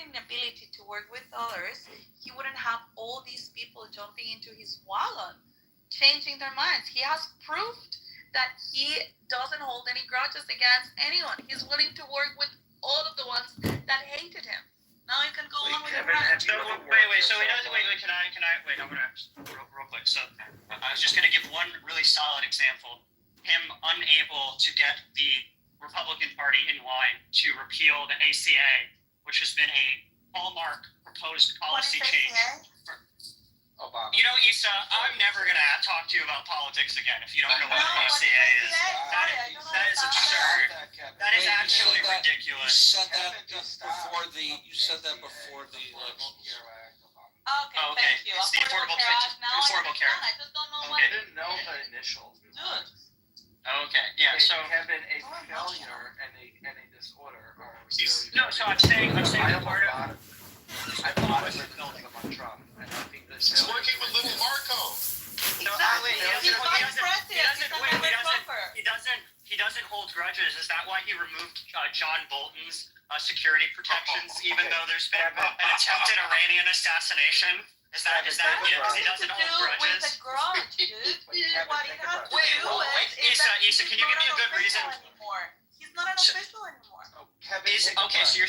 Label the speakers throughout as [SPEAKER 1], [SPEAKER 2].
[SPEAKER 1] an ability to work with others, he wouldn't have all these people jumping into his wagon, changing their minds. He has proved that he doesn't hold any grudges against anyone. He's willing to work with all of the ones that hated him. Now you can go on with your rant.
[SPEAKER 2] So, wait. So he doesn't. Wait. Can I? Wait. I'm gonna real quick. So I was just gonna give one really solid example. Him unable to get the Republican Party in line to repeal the ACA, which has been a hallmark proposed policy change.
[SPEAKER 3] Obama.
[SPEAKER 2] You know, Issa, I'm never going to talk to you about politics again if you don't know what the ACA is. That is absurd. That is actually ridiculous.
[SPEAKER 3] You said that before the election.
[SPEAKER 1] Okay, thank you.
[SPEAKER 2] It's the Affordable Care Act.
[SPEAKER 1] I just don't know what.
[SPEAKER 3] I didn't know the initials.
[SPEAKER 1] Dude.
[SPEAKER 2] Okay, yeah. So
[SPEAKER 3] Kevin, a failure and a disorder are
[SPEAKER 2] no. So I'm saying part of.
[SPEAKER 3] I thought it was building on Trump, and I think this
[SPEAKER 4] He's working with little Marco.
[SPEAKER 1] Exactly.
[SPEAKER 2] He doesn't hold grudges. Is that why he removed John Bolton's security protections, even though there's been an attempted Iranian assassination? Is that because he doesn't hold grudges?
[SPEAKER 1] With a grudge, dude. What it has to do
[SPEAKER 2] Wait, Issa, can you give me a good reason?
[SPEAKER 1] He's not an official anymore.
[SPEAKER 2] Okay, so you're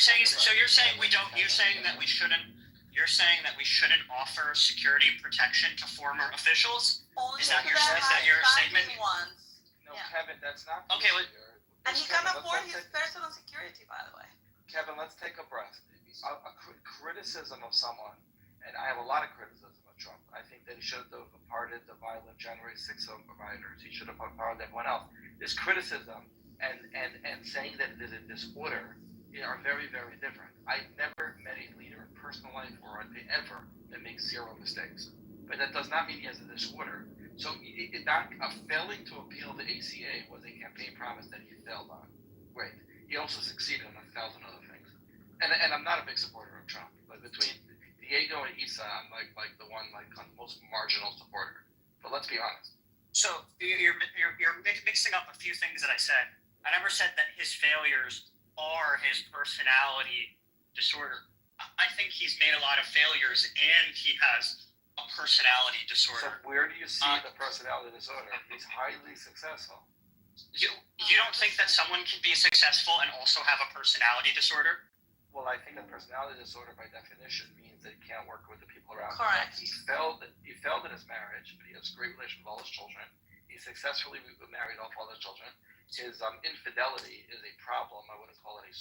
[SPEAKER 2] saying that we shouldn't offer security protection to former officials?
[SPEAKER 1] Only
[SPEAKER 2] Is that your statement?
[SPEAKER 1] Ones.
[SPEAKER 3] No, yeah. Kevin, that's not.
[SPEAKER 2] Okay,
[SPEAKER 1] and he can afford his personal security, by the way.
[SPEAKER 3] Kevin, let's take a breath. A criticism of someone, and I have a lot of criticism of Trump. I think that he should have pardoned the violent January 6th rioters. He should have pardoned everyone else. This criticism and saying that it is a disorder are very, very different. I've never met a leader in personal life or ever that makes zero mistakes. But that does not mean he has a disorder. So failing to appeal the ACA was a campaign promise that he failed on. Great. He also succeeded on 1,000 other things. And I'm not a big supporter of Trump, but between Diego and Issa, I'm like the one most marginal supporter. But let's be honest.
[SPEAKER 2] So you're mixing up a few things that I said. I never said that his failures are his personality disorder. I think he's made a lot of failures and he has a personality disorder.
[SPEAKER 3] So where do you see the personality disorder? He's highly successful.
[SPEAKER 2] You don't think that someone can be successful and also have a personality disorder?
[SPEAKER 3] Well, I think a personality disorder by definition means that he can't work with the people around him.
[SPEAKER 1] Correct.
[SPEAKER 3] He failed in his marriage, but he has a great relation with all his children. He successfully married off all his children. His infidelity is a problem. I wouldn't call it a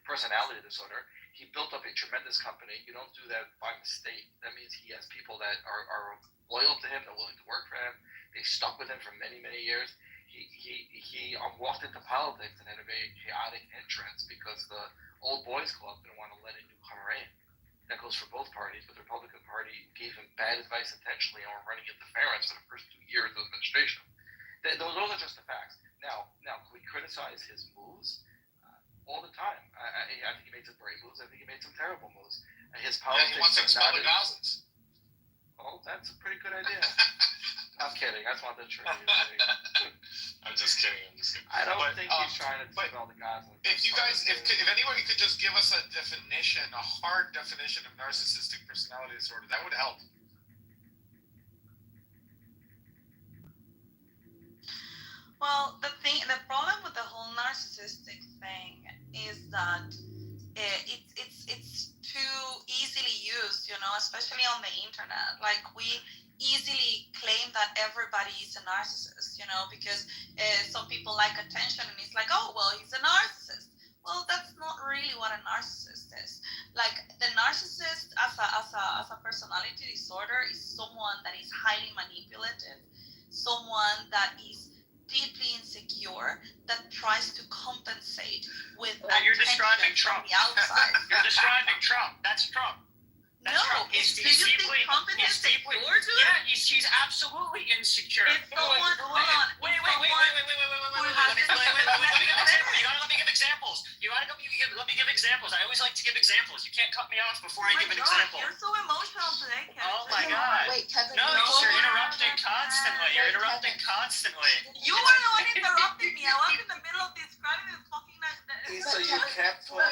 [SPEAKER 3] personality disorder. He built up a tremendous company. You don't do that by mistake. That means he has people that are loyal to him, they're willing to work for him. They stuck with him for many, many years. He walked into politics and had a very chaotic entrance because the old boys club didn't want to let a newcomer in. That goes for both parties, but the Republican Party gave him bad advice intentionally and were running interference for the first 2 years of the administration. Those are just the facts. Now, can we criticize his moves? All the time. I think he made some great moves. I think he made some terrible moves. His politics.
[SPEAKER 4] He wants to expel the Gazans.
[SPEAKER 3] Oh, that's a pretty good idea. I'm kidding. That's not the truth.
[SPEAKER 4] I'm just kidding.
[SPEAKER 3] I don't think he's trying to expel the Gazans.
[SPEAKER 4] If you guys, if anybody could just give us a definition, a hard definition of narcissistic personality disorder, that would help.
[SPEAKER 1] Well, the problem with the whole narcissistic thing is that it's too easily used, especially on the internet. Like, we easily claim that everybody is a narcissist, because some people like attention, and it's like, oh, well, he's a narcissist. Well, that's not really what a narcissist is. Like, the narcissist as a personality disorder is someone that is highly manipulative, someone that is deeply insecure, that tries to compensate with
[SPEAKER 2] you're describing Trump.
[SPEAKER 1] From the outside.
[SPEAKER 2] You're describing Trump. That's Trump. That's
[SPEAKER 1] Trump.
[SPEAKER 2] Do you think Trump is insecure, dude? Yeah, he's absolutely insecure.
[SPEAKER 1] It's someone, hold on.
[SPEAKER 2] Wait. Let me give examples. Let me give examples. I always like to give examples. You can't cut me off before I give an example.
[SPEAKER 1] You're so emotional today, Kevin.
[SPEAKER 2] Oh my God.
[SPEAKER 5] Wait, Kevin.
[SPEAKER 2] No, you're interrupting constantly. You're interrupting constantly.
[SPEAKER 1] You were the one interrupting me. I was in the middle of describing this fucking
[SPEAKER 3] So you kept talking.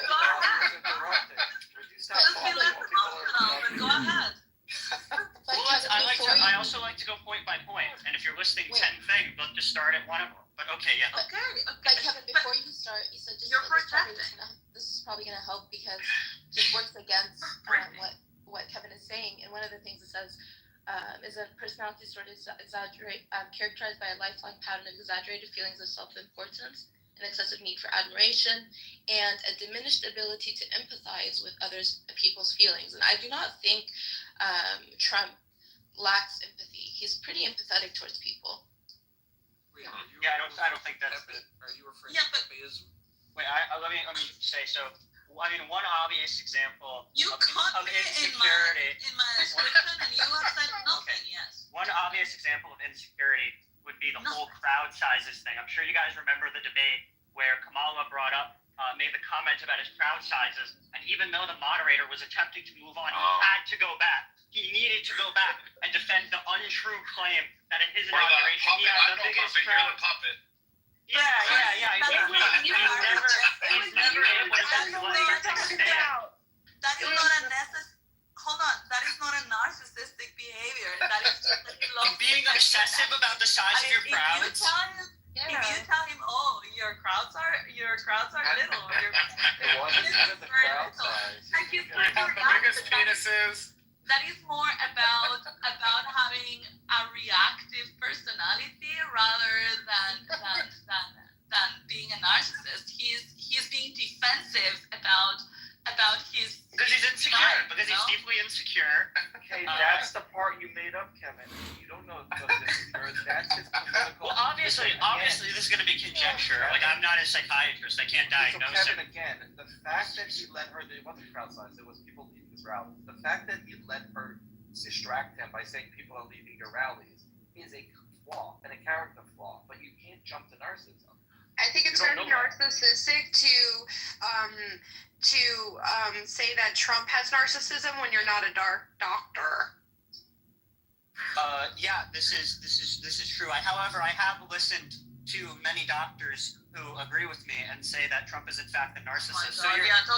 [SPEAKER 2] also like to go point by point, and if you're listing
[SPEAKER 5] Wait.
[SPEAKER 2] 10 things, let's just start at one of them. But okay, yeah.
[SPEAKER 1] Okay.
[SPEAKER 5] But Kevin, before you start, you said just
[SPEAKER 1] You're
[SPEAKER 5] this is probably gonna help because this works against what Kevin is saying. And one of the things it says is a personality disorder is characterized by a lifelong pattern of exaggerated feelings of self-importance, an excessive need for admiration, and a diminished ability to empathize with people's feelings. And I do not think Trump lacks empathy. He's pretty empathetic towards people.
[SPEAKER 6] Wait, are you
[SPEAKER 2] Yeah, I don't think that's the.
[SPEAKER 6] Are you referring
[SPEAKER 1] Yeah,
[SPEAKER 6] to
[SPEAKER 1] but-
[SPEAKER 6] Pepeism?
[SPEAKER 2] Wait, let me say so. I mean, one obvious example
[SPEAKER 1] You
[SPEAKER 2] of
[SPEAKER 1] caught me in my description, and you have said nothing. Yes.
[SPEAKER 2] One obvious example of insecurity would be the whole crowd sizes thing. I'm sure you guys remember the debate where Kamala made the comment about his crowd sizes, and even though the moderator was attempting to move on, he had to go back. He needed to go back and defend the untrue claim that in his
[SPEAKER 4] Or the
[SPEAKER 2] inauguration he
[SPEAKER 4] puppet.
[SPEAKER 2] had
[SPEAKER 4] I'm
[SPEAKER 2] the
[SPEAKER 4] no
[SPEAKER 2] biggest
[SPEAKER 4] puppet. You're
[SPEAKER 2] crowd.
[SPEAKER 4] the puppet.
[SPEAKER 2] Yeah. He's never able to stand.
[SPEAKER 1] That is not a Hold on. That is not a narcissistic behavior. That is just that he loves
[SPEAKER 2] Being obsessive about the size of your crowds.
[SPEAKER 1] If you tell him, oh, your crowds are little.
[SPEAKER 3] It wasn't even the crowd size.
[SPEAKER 1] Like he's
[SPEAKER 4] We have the biggest penises.
[SPEAKER 1] That is more about having a reactive personality rather than being a narcissist. He's being defensive about his
[SPEAKER 2] Because he's insecure.
[SPEAKER 1] Right,
[SPEAKER 2] Because
[SPEAKER 1] no?
[SPEAKER 2] he's deeply insecure.
[SPEAKER 3] Okay, that's the part you made up, Kevin. You don't know what this is. That's his political.
[SPEAKER 2] Well, obviously, this is going to be conjecture. Like, I'm not a psychiatrist. I can't
[SPEAKER 3] So
[SPEAKER 2] diagnose
[SPEAKER 3] Kevin,
[SPEAKER 2] it.
[SPEAKER 3] again, the fact that he let her, it wasn't crowd size, it was people leaving his rallies. The fact that he let her distract him by saying people are leaving your rallies is a flaw and a character flaw, but you can't jump to narcissism.
[SPEAKER 7] I think it's
[SPEAKER 3] You don't
[SPEAKER 7] very
[SPEAKER 3] know that.
[SPEAKER 7] narcissistic to say that Trump has narcissism when you're not a doctor.
[SPEAKER 2] Yeah, this is true. However, I have listened to many doctors who agree with me and say that Trump is in fact a narcissist.
[SPEAKER 1] Oh my God,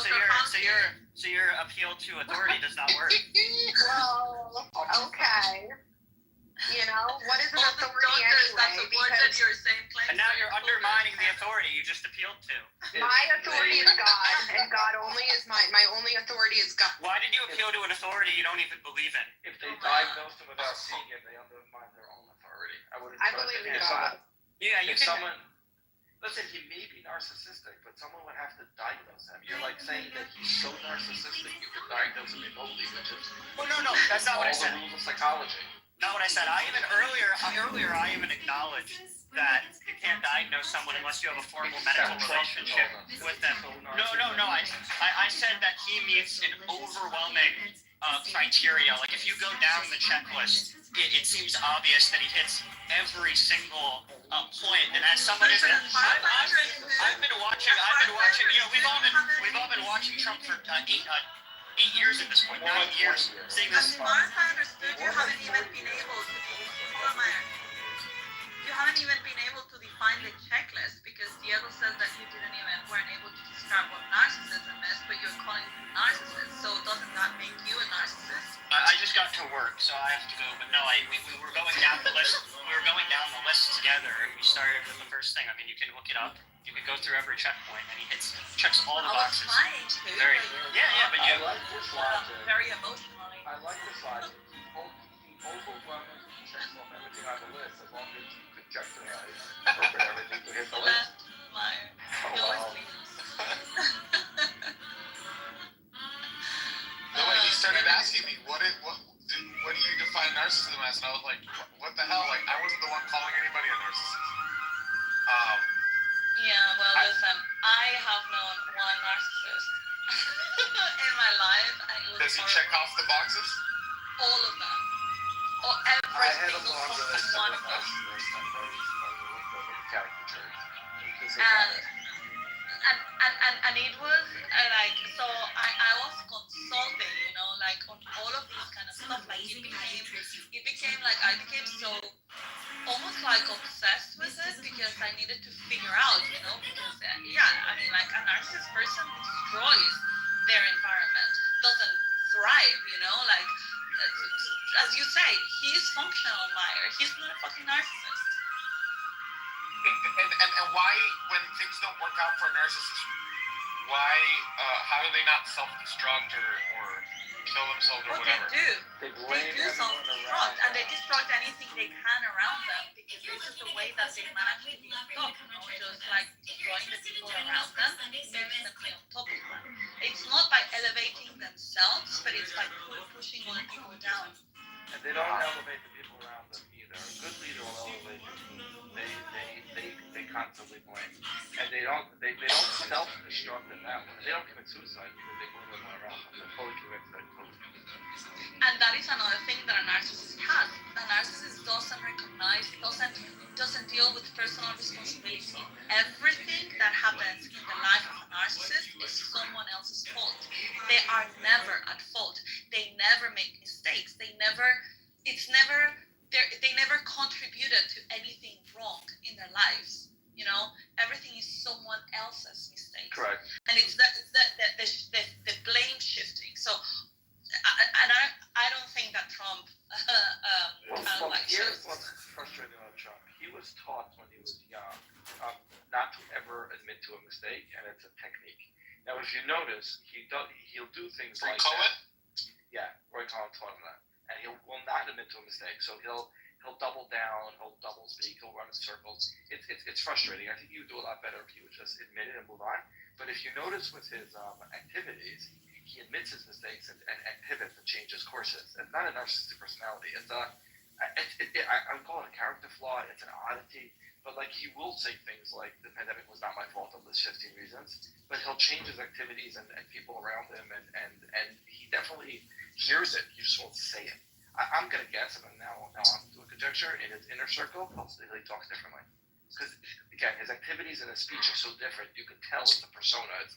[SPEAKER 2] So your appeal to authority does not work.
[SPEAKER 7] Well, okay. You know, what is an
[SPEAKER 1] all the
[SPEAKER 7] authority
[SPEAKER 1] doctors that
[SPEAKER 7] anyway?
[SPEAKER 1] supported
[SPEAKER 7] Because
[SPEAKER 1] your same claim.
[SPEAKER 2] And now you're undermining the authority you just appealed to.
[SPEAKER 7] my authority is God, and God only is my only authority is God.
[SPEAKER 2] Why did you appeal to an authority you don't even believe in?
[SPEAKER 3] If they diagnosed him without seeing it, they undermine their own authority.
[SPEAKER 7] I believe in God.
[SPEAKER 2] Yeah, you
[SPEAKER 3] If
[SPEAKER 2] can.
[SPEAKER 3] someone, listen, he may be narcissistic, but someone would have to diagnose him. You're like saying that he's so narcissistic you could diagnose him remotely, which is
[SPEAKER 2] Well, no, that's not what I
[SPEAKER 3] all
[SPEAKER 2] said.
[SPEAKER 3] the rules of psychology.
[SPEAKER 2] Not what I said. Earlier, I even acknowledged that you can't diagnose someone unless you have a formal medical relationship with them. No. I said that he meets an overwhelming criteria. Like if you go down the checklist, it seems obvious that he hits every single point. And as someone who's I've been watching. You know, we've all been watching Trump for 8 years at this point, 9 years, seeing
[SPEAKER 1] As
[SPEAKER 2] this.
[SPEAKER 1] far as I understood, you haven't even been able to define the checklist because Diego says that you weren't able to describe what narcissism is, but you're calling him a narcissist. So doesn't that make you a narcissist?
[SPEAKER 2] I just got to work, so I have to go. But no, we were going down the list. We were going down the list together, and we started with the first thing. I mean, you can look it up. You can go through every checkpoint, and he checks all the
[SPEAKER 1] I was
[SPEAKER 2] boxes.
[SPEAKER 1] trying to.
[SPEAKER 2] Very,
[SPEAKER 1] but
[SPEAKER 2] yeah, but you.
[SPEAKER 3] I like this logic.
[SPEAKER 1] very emotionally.
[SPEAKER 3] I like this logic. He overwhelmingly checks off everything on the list as long as you conjecturize over everything to hit the list.
[SPEAKER 1] Liar.
[SPEAKER 3] Oh,
[SPEAKER 1] He always
[SPEAKER 3] wow.
[SPEAKER 1] leaves.
[SPEAKER 4] No, he started asking me, what do you define narcissism as? And I was like, what the hell? Like, I wasn't the one calling anybody a narcissist.
[SPEAKER 1] Yeah, well, listen, I have known one narcissist in my life, and it was
[SPEAKER 4] Does he
[SPEAKER 1] horrible.
[SPEAKER 4] check off the boxes?
[SPEAKER 1] All of them.
[SPEAKER 3] I
[SPEAKER 1] Every
[SPEAKER 3] had a
[SPEAKER 1] single
[SPEAKER 3] longer
[SPEAKER 1] fucking
[SPEAKER 3] list
[SPEAKER 1] one
[SPEAKER 3] of
[SPEAKER 1] of them.
[SPEAKER 3] narcissists. I'm very familiar with the caricature.
[SPEAKER 1] And it was like, so I was consulting, you know, like on all of this kind of stuff. Like it became like I became so almost like obsessed with it because I needed to figure out, you know, because I mean, like a narcissist person destroys their environment, doesn't thrive, you know, like as you say, he's functional liar. He's not a fucking narcissist.
[SPEAKER 4] And why, when things don't work out for a narcissist, why, how do they not self-destruct or kill themselves or
[SPEAKER 1] What
[SPEAKER 4] whatever?
[SPEAKER 1] they do self-destruct, and they destruct anything they can around them, because this is the way that they manage to be on top, just like destroying the people around them, makes them be on top of them. It's not by elevating themselves, but it's by pushing other people down.
[SPEAKER 3] And they don't elevate the people around them either. A good leader will elevate you. They constantly blame, and they don't self-destruct in that way. They don't commit suicide because they blame everyone around them. They're fully committed to it.
[SPEAKER 1] And that is another thing that a narcissist has. A narcissist doesn't recognize, doesn't deal with personal responsibility. Everything that happens in the life of a narcissist is someone else's fault. They are never at fault. They never make mistakes. They never contributed to anything wrong in their lives. You know, everything is someone else's mistake.
[SPEAKER 3] Correct.
[SPEAKER 1] And it's the blame shifting. So, I don't think that Trump
[SPEAKER 3] Well, here's what's frustrating about Trump. He was taught when he was young not to ever admit to a mistake, and it's a technique. Now, if you notice, he'll do things
[SPEAKER 4] Roy
[SPEAKER 3] like
[SPEAKER 4] Cohen?
[SPEAKER 3] that. Yeah, Roy Cohen taught him that, and he will not admit to a mistake. So he'll double down, he'll double speak, he'll run in circles. It's frustrating. I think you would do a lot better if you would just admit it and move on. But if you notice with his activities, he admits his mistakes and pivots and changes courses. It's not a narcissistic personality. I would call it a character flaw. It's an oddity. But like, he will say things like, the pandemic was not my fault, I'll list 15 reasons. But he'll change his activities and people around him, and he definitely hears it. He just won't say it. I'm going to guess, and now I'm doing conjecture, in his inner circle, he talks differently. Because, again, his activities and his speech are so different, you can tell it's a persona. It's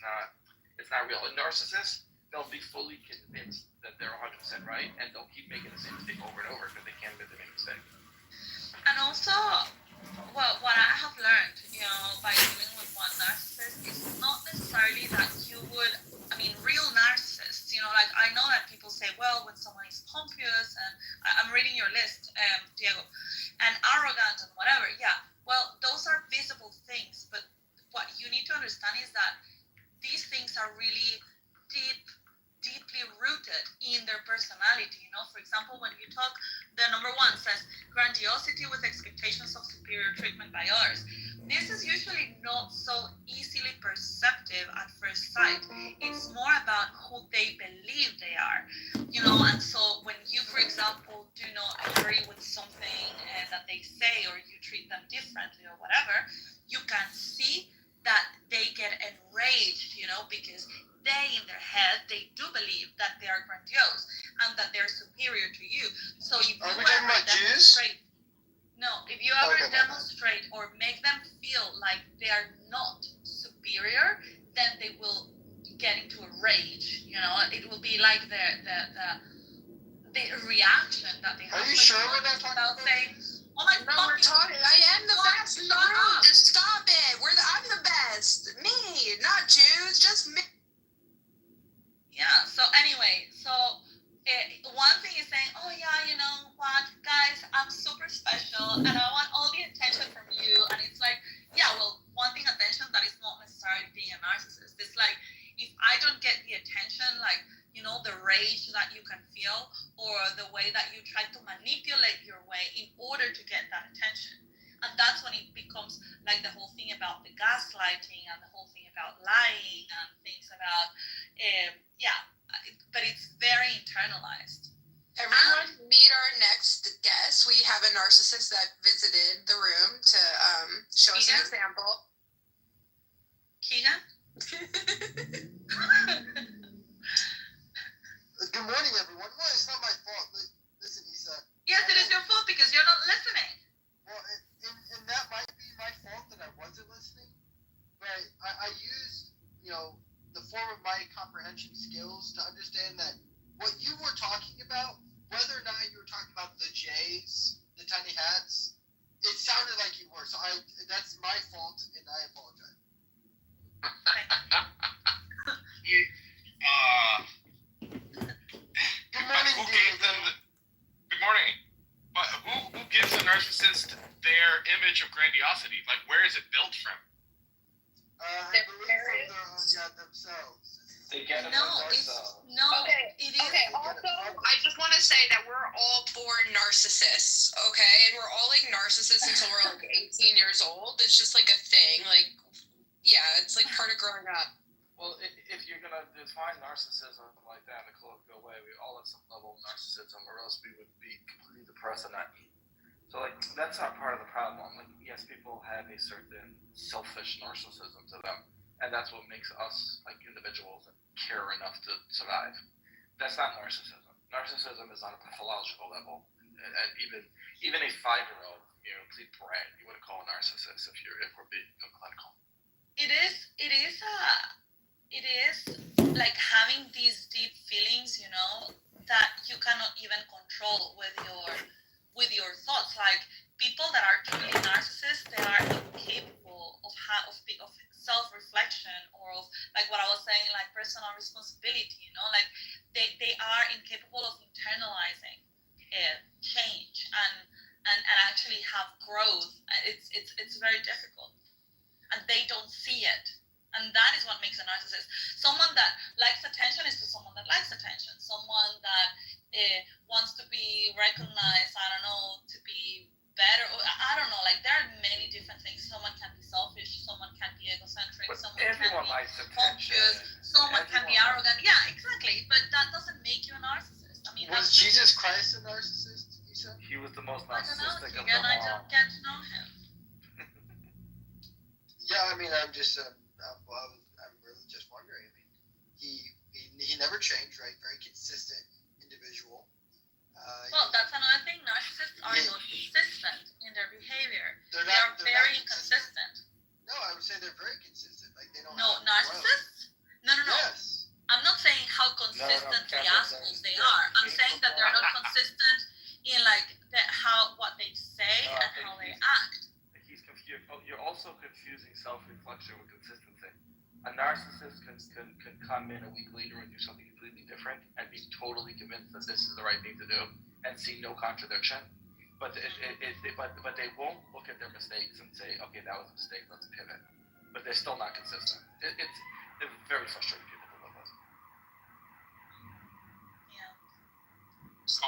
[SPEAKER 3] not real. A narcissist, they'll be fully convinced that they're 100% right, and they'll keep making the same mistake over and over because they can't admit they made a mistake.
[SPEAKER 1] And also, well, what I have learned, you know, by dealing with one narcissist is not necessarily that you would, real narcissists, you know, like, I know that people say, well, when someone is pompous, and I'm reading your list, Diego, and arrogant and whatever, yeah, well, those are visible things, but what you need to understand is that these things are really deeply rooted in their personality. You know, for example, when you talk, the number one says grandiosity with expectations of superior treatment by others. This is usually not so easily perceptive at first sight. It's more about who they believe they are, you know. And so when you, for example, do not agree with something that they say, or you treat them differently or whatever, you can see that they get enraged, you know, because they, in their head, they do believe that they are grandiose and that they're superior to you. So if you ever demonstrate, if you ever demonstrate or make them feel like they are not superior, then they will get into a rage. You know, it will be like the reaction that they have.
[SPEAKER 4] Are you sure we're not talking
[SPEAKER 1] about saying, "Oh my God,
[SPEAKER 7] we're talking. I am the best in the room. Just stop it. I'm the best. Me, not Jews, just me."
[SPEAKER 1] Yeah, so anyway, one thing is saying, oh yeah, you know what, guys, I'm super special and I want all the attention from you. And it's like, yeah, well, wanting attention, that is not necessarily being a narcissist. It's like, if I don't get the attention, like, you know, the rage that you can feel, or the way that you try to manipulate your way in order to get that attention. And that's when it becomes like the whole thing about the gaslighting and the whole thing about lying and things about, but it's very internalized.
[SPEAKER 7] Everyone meet our next guest. We have a narcissist that visited the room to show us an example.
[SPEAKER 1] Keegan?
[SPEAKER 8] Good morning, everyone. Well, it's not my fault. Listen, Isa.
[SPEAKER 1] Yes, it is your fault because you're not listening.
[SPEAKER 8] Well, and that might be my fault that I wasn't listening. But I used, you know, the form of my comprehension skills to understand that what you were talking about, whether or not you were talking about the J's, the tiny hats, it sounded like you were. So that's my fault, and I apologize.
[SPEAKER 4] Good morning, who gave them image of grandiosity? Like, where is it built from?
[SPEAKER 8] I
[SPEAKER 7] Their
[SPEAKER 8] believe
[SPEAKER 7] parents?
[SPEAKER 8] from themselves.
[SPEAKER 3] They get it
[SPEAKER 1] No,
[SPEAKER 3] from
[SPEAKER 1] it's
[SPEAKER 3] themselves.
[SPEAKER 1] no.
[SPEAKER 7] Okay,
[SPEAKER 1] It is.
[SPEAKER 7] Okay, also, I just want to say that we're all born narcissists, okay? And we're all like narcissists until we're like 18 years old. It's just like a thing. Like, yeah, it's like part of growing up.
[SPEAKER 3] Well, if you're gonna define narcissism like that in a colloquial way, we all have some level of narcissism, or else we would be completely depressed and not eat. So, like, that's not part of the problem. Like, yes, people have a certain selfish narcissism to them, and that's what makes us, like, individuals and care enough to survive. That's not narcissism. Narcissism is on a pathological level. And even a 5-year-old, complete brat, you wouldn't call a narcissist if we're being clinical.
[SPEAKER 1] It is like having these deep feelings, that you cannot even control with your thoughts. Like, people that are truly narcissists, they are incapable of self-reflection, or of, like what I was saying, like personal responsibility. Like they are incapable of internalizing change and actually have growth. It's very difficult, and they don't see it. And that is what makes a narcissist. Someone that likes attention is just someone that likes attention. Someone that wants to be recognized, I don't know, to be better. I don't know. Like, there are many different things. Someone can be selfish. Someone can be egocentric.
[SPEAKER 3] But
[SPEAKER 1] Someone can
[SPEAKER 3] everyone
[SPEAKER 1] be
[SPEAKER 3] likes attention.
[SPEAKER 1] obvious. Someone can be arrogant. Yeah, exactly. But that doesn't make you a narcissist. I mean,
[SPEAKER 8] Was Jesus Christ a narcissist, you said?
[SPEAKER 3] He was the most
[SPEAKER 1] I don't know.
[SPEAKER 3] narcissistic of
[SPEAKER 1] Again,
[SPEAKER 3] them
[SPEAKER 1] I
[SPEAKER 3] all.
[SPEAKER 1] don't get to know him.
[SPEAKER 8] Yeah, I mean, I'm just, I'm really just wondering. I mean, he never changed, right? Very consistent individual.
[SPEAKER 1] Well, that's another thing. Narcissists are not consistent in their behavior.
[SPEAKER 8] They're
[SPEAKER 1] They are
[SPEAKER 8] not
[SPEAKER 1] very
[SPEAKER 8] consistent.
[SPEAKER 1] inconsistent.
[SPEAKER 8] No, I would say they're very consistent. Like, they don't.
[SPEAKER 1] No,
[SPEAKER 8] have growth.
[SPEAKER 1] narcissists? No.
[SPEAKER 8] Yes.
[SPEAKER 1] I'm not saying how consistently
[SPEAKER 3] Catherine,
[SPEAKER 1] assholes they are. I'm saying that they're not consistent in like what they say
[SPEAKER 3] No, I
[SPEAKER 1] and
[SPEAKER 3] think
[SPEAKER 1] how they
[SPEAKER 3] he's-
[SPEAKER 1] act.
[SPEAKER 3] He's confused. You're also confusing self-reflection with consistency. A narcissist can come in a week later and do something completely different and be totally convinced that this is the right thing to do and see no contradiction. But but they won't look at their mistakes and say, okay, that was a mistake, let's pivot. But they're still not consistent. They're very frustrating people to live with.
[SPEAKER 1] Yeah.
[SPEAKER 4] So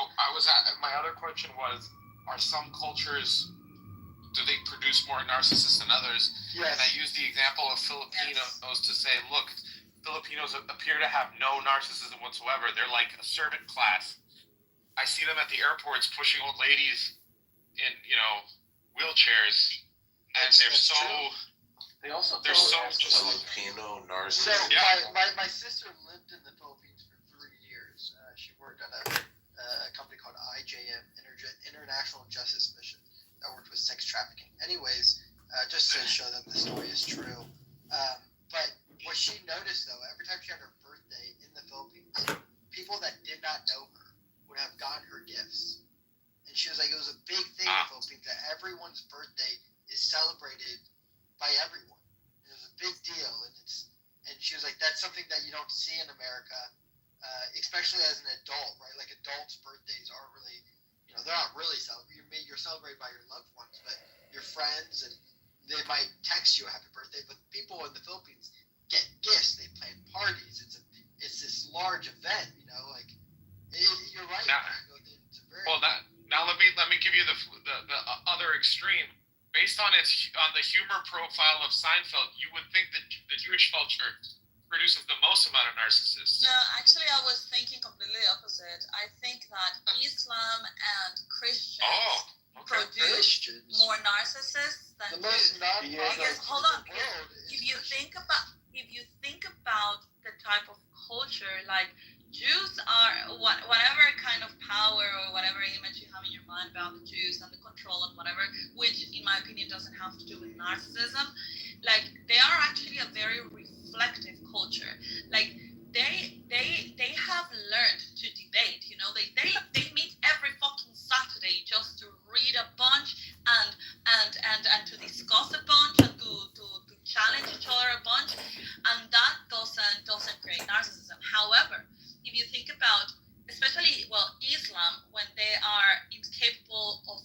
[SPEAKER 4] my other question was, are some cultures, do they produce more narcissists than others?
[SPEAKER 8] Yes.
[SPEAKER 4] And I used the example of Filipinos to say, look, Filipinos appear to have no narcissism whatsoever. They're like a servant class. I see them at the airports pushing old ladies in, wheelchairs, and they're
[SPEAKER 8] That's
[SPEAKER 4] so.
[SPEAKER 8] true.
[SPEAKER 3] They're so
[SPEAKER 4] just.
[SPEAKER 6] Filipino
[SPEAKER 8] So
[SPEAKER 6] narcissist.
[SPEAKER 4] Yeah.
[SPEAKER 8] my sister lived in the Philippines for 3 years. She worked at a company called IJM, International Justice Mission, that worked with sex trafficking. Anyways, just to show that the story is true. But what she noticed, though, every time she had her birthday in the Philippines, people that did not know her would have gotten her gifts. And she was like, it was a big thing in the Philippines that everyone's birthday is celebrated by everyone. It was a big deal, and she was like, that's something that you don't see in America, especially as an adult, right? Like, adults' birthdays aren't really, they're not really celebrated. You're celebrated by your loved ones, but your friends, and they might text you a happy birthday. But people in the Philippines get gifts. They plan parties. It's this large event, like. You're right. It's a very
[SPEAKER 4] Now let me give you the other extreme. Based on the humor profile of Seinfeld, you would think that the Jewish culture produces the most amount of narcissists.
[SPEAKER 1] No, actually, I was thinking completely opposite. I think that Islam and Christians produce
[SPEAKER 8] Christians.
[SPEAKER 1] more narcissists than
[SPEAKER 8] The most
[SPEAKER 1] Jews.
[SPEAKER 8] non-positive
[SPEAKER 1] Hold on,
[SPEAKER 8] in the world is
[SPEAKER 1] If you
[SPEAKER 8] Christians.
[SPEAKER 1] think about the type of culture, like Jews are whatever kind of power or whatever image you have in your mind about the Jews and the control and whatever, which in my opinion doesn't have to do with narcissism. Like, they are actually a very reflective culture. Like, they have learned to debate. They meet every fucking Saturday just to read a bunch and to discuss a bunch and to challenge each other a bunch, and that doesn't create narcissism. However, if you think about, especially Islam, when they are incapable of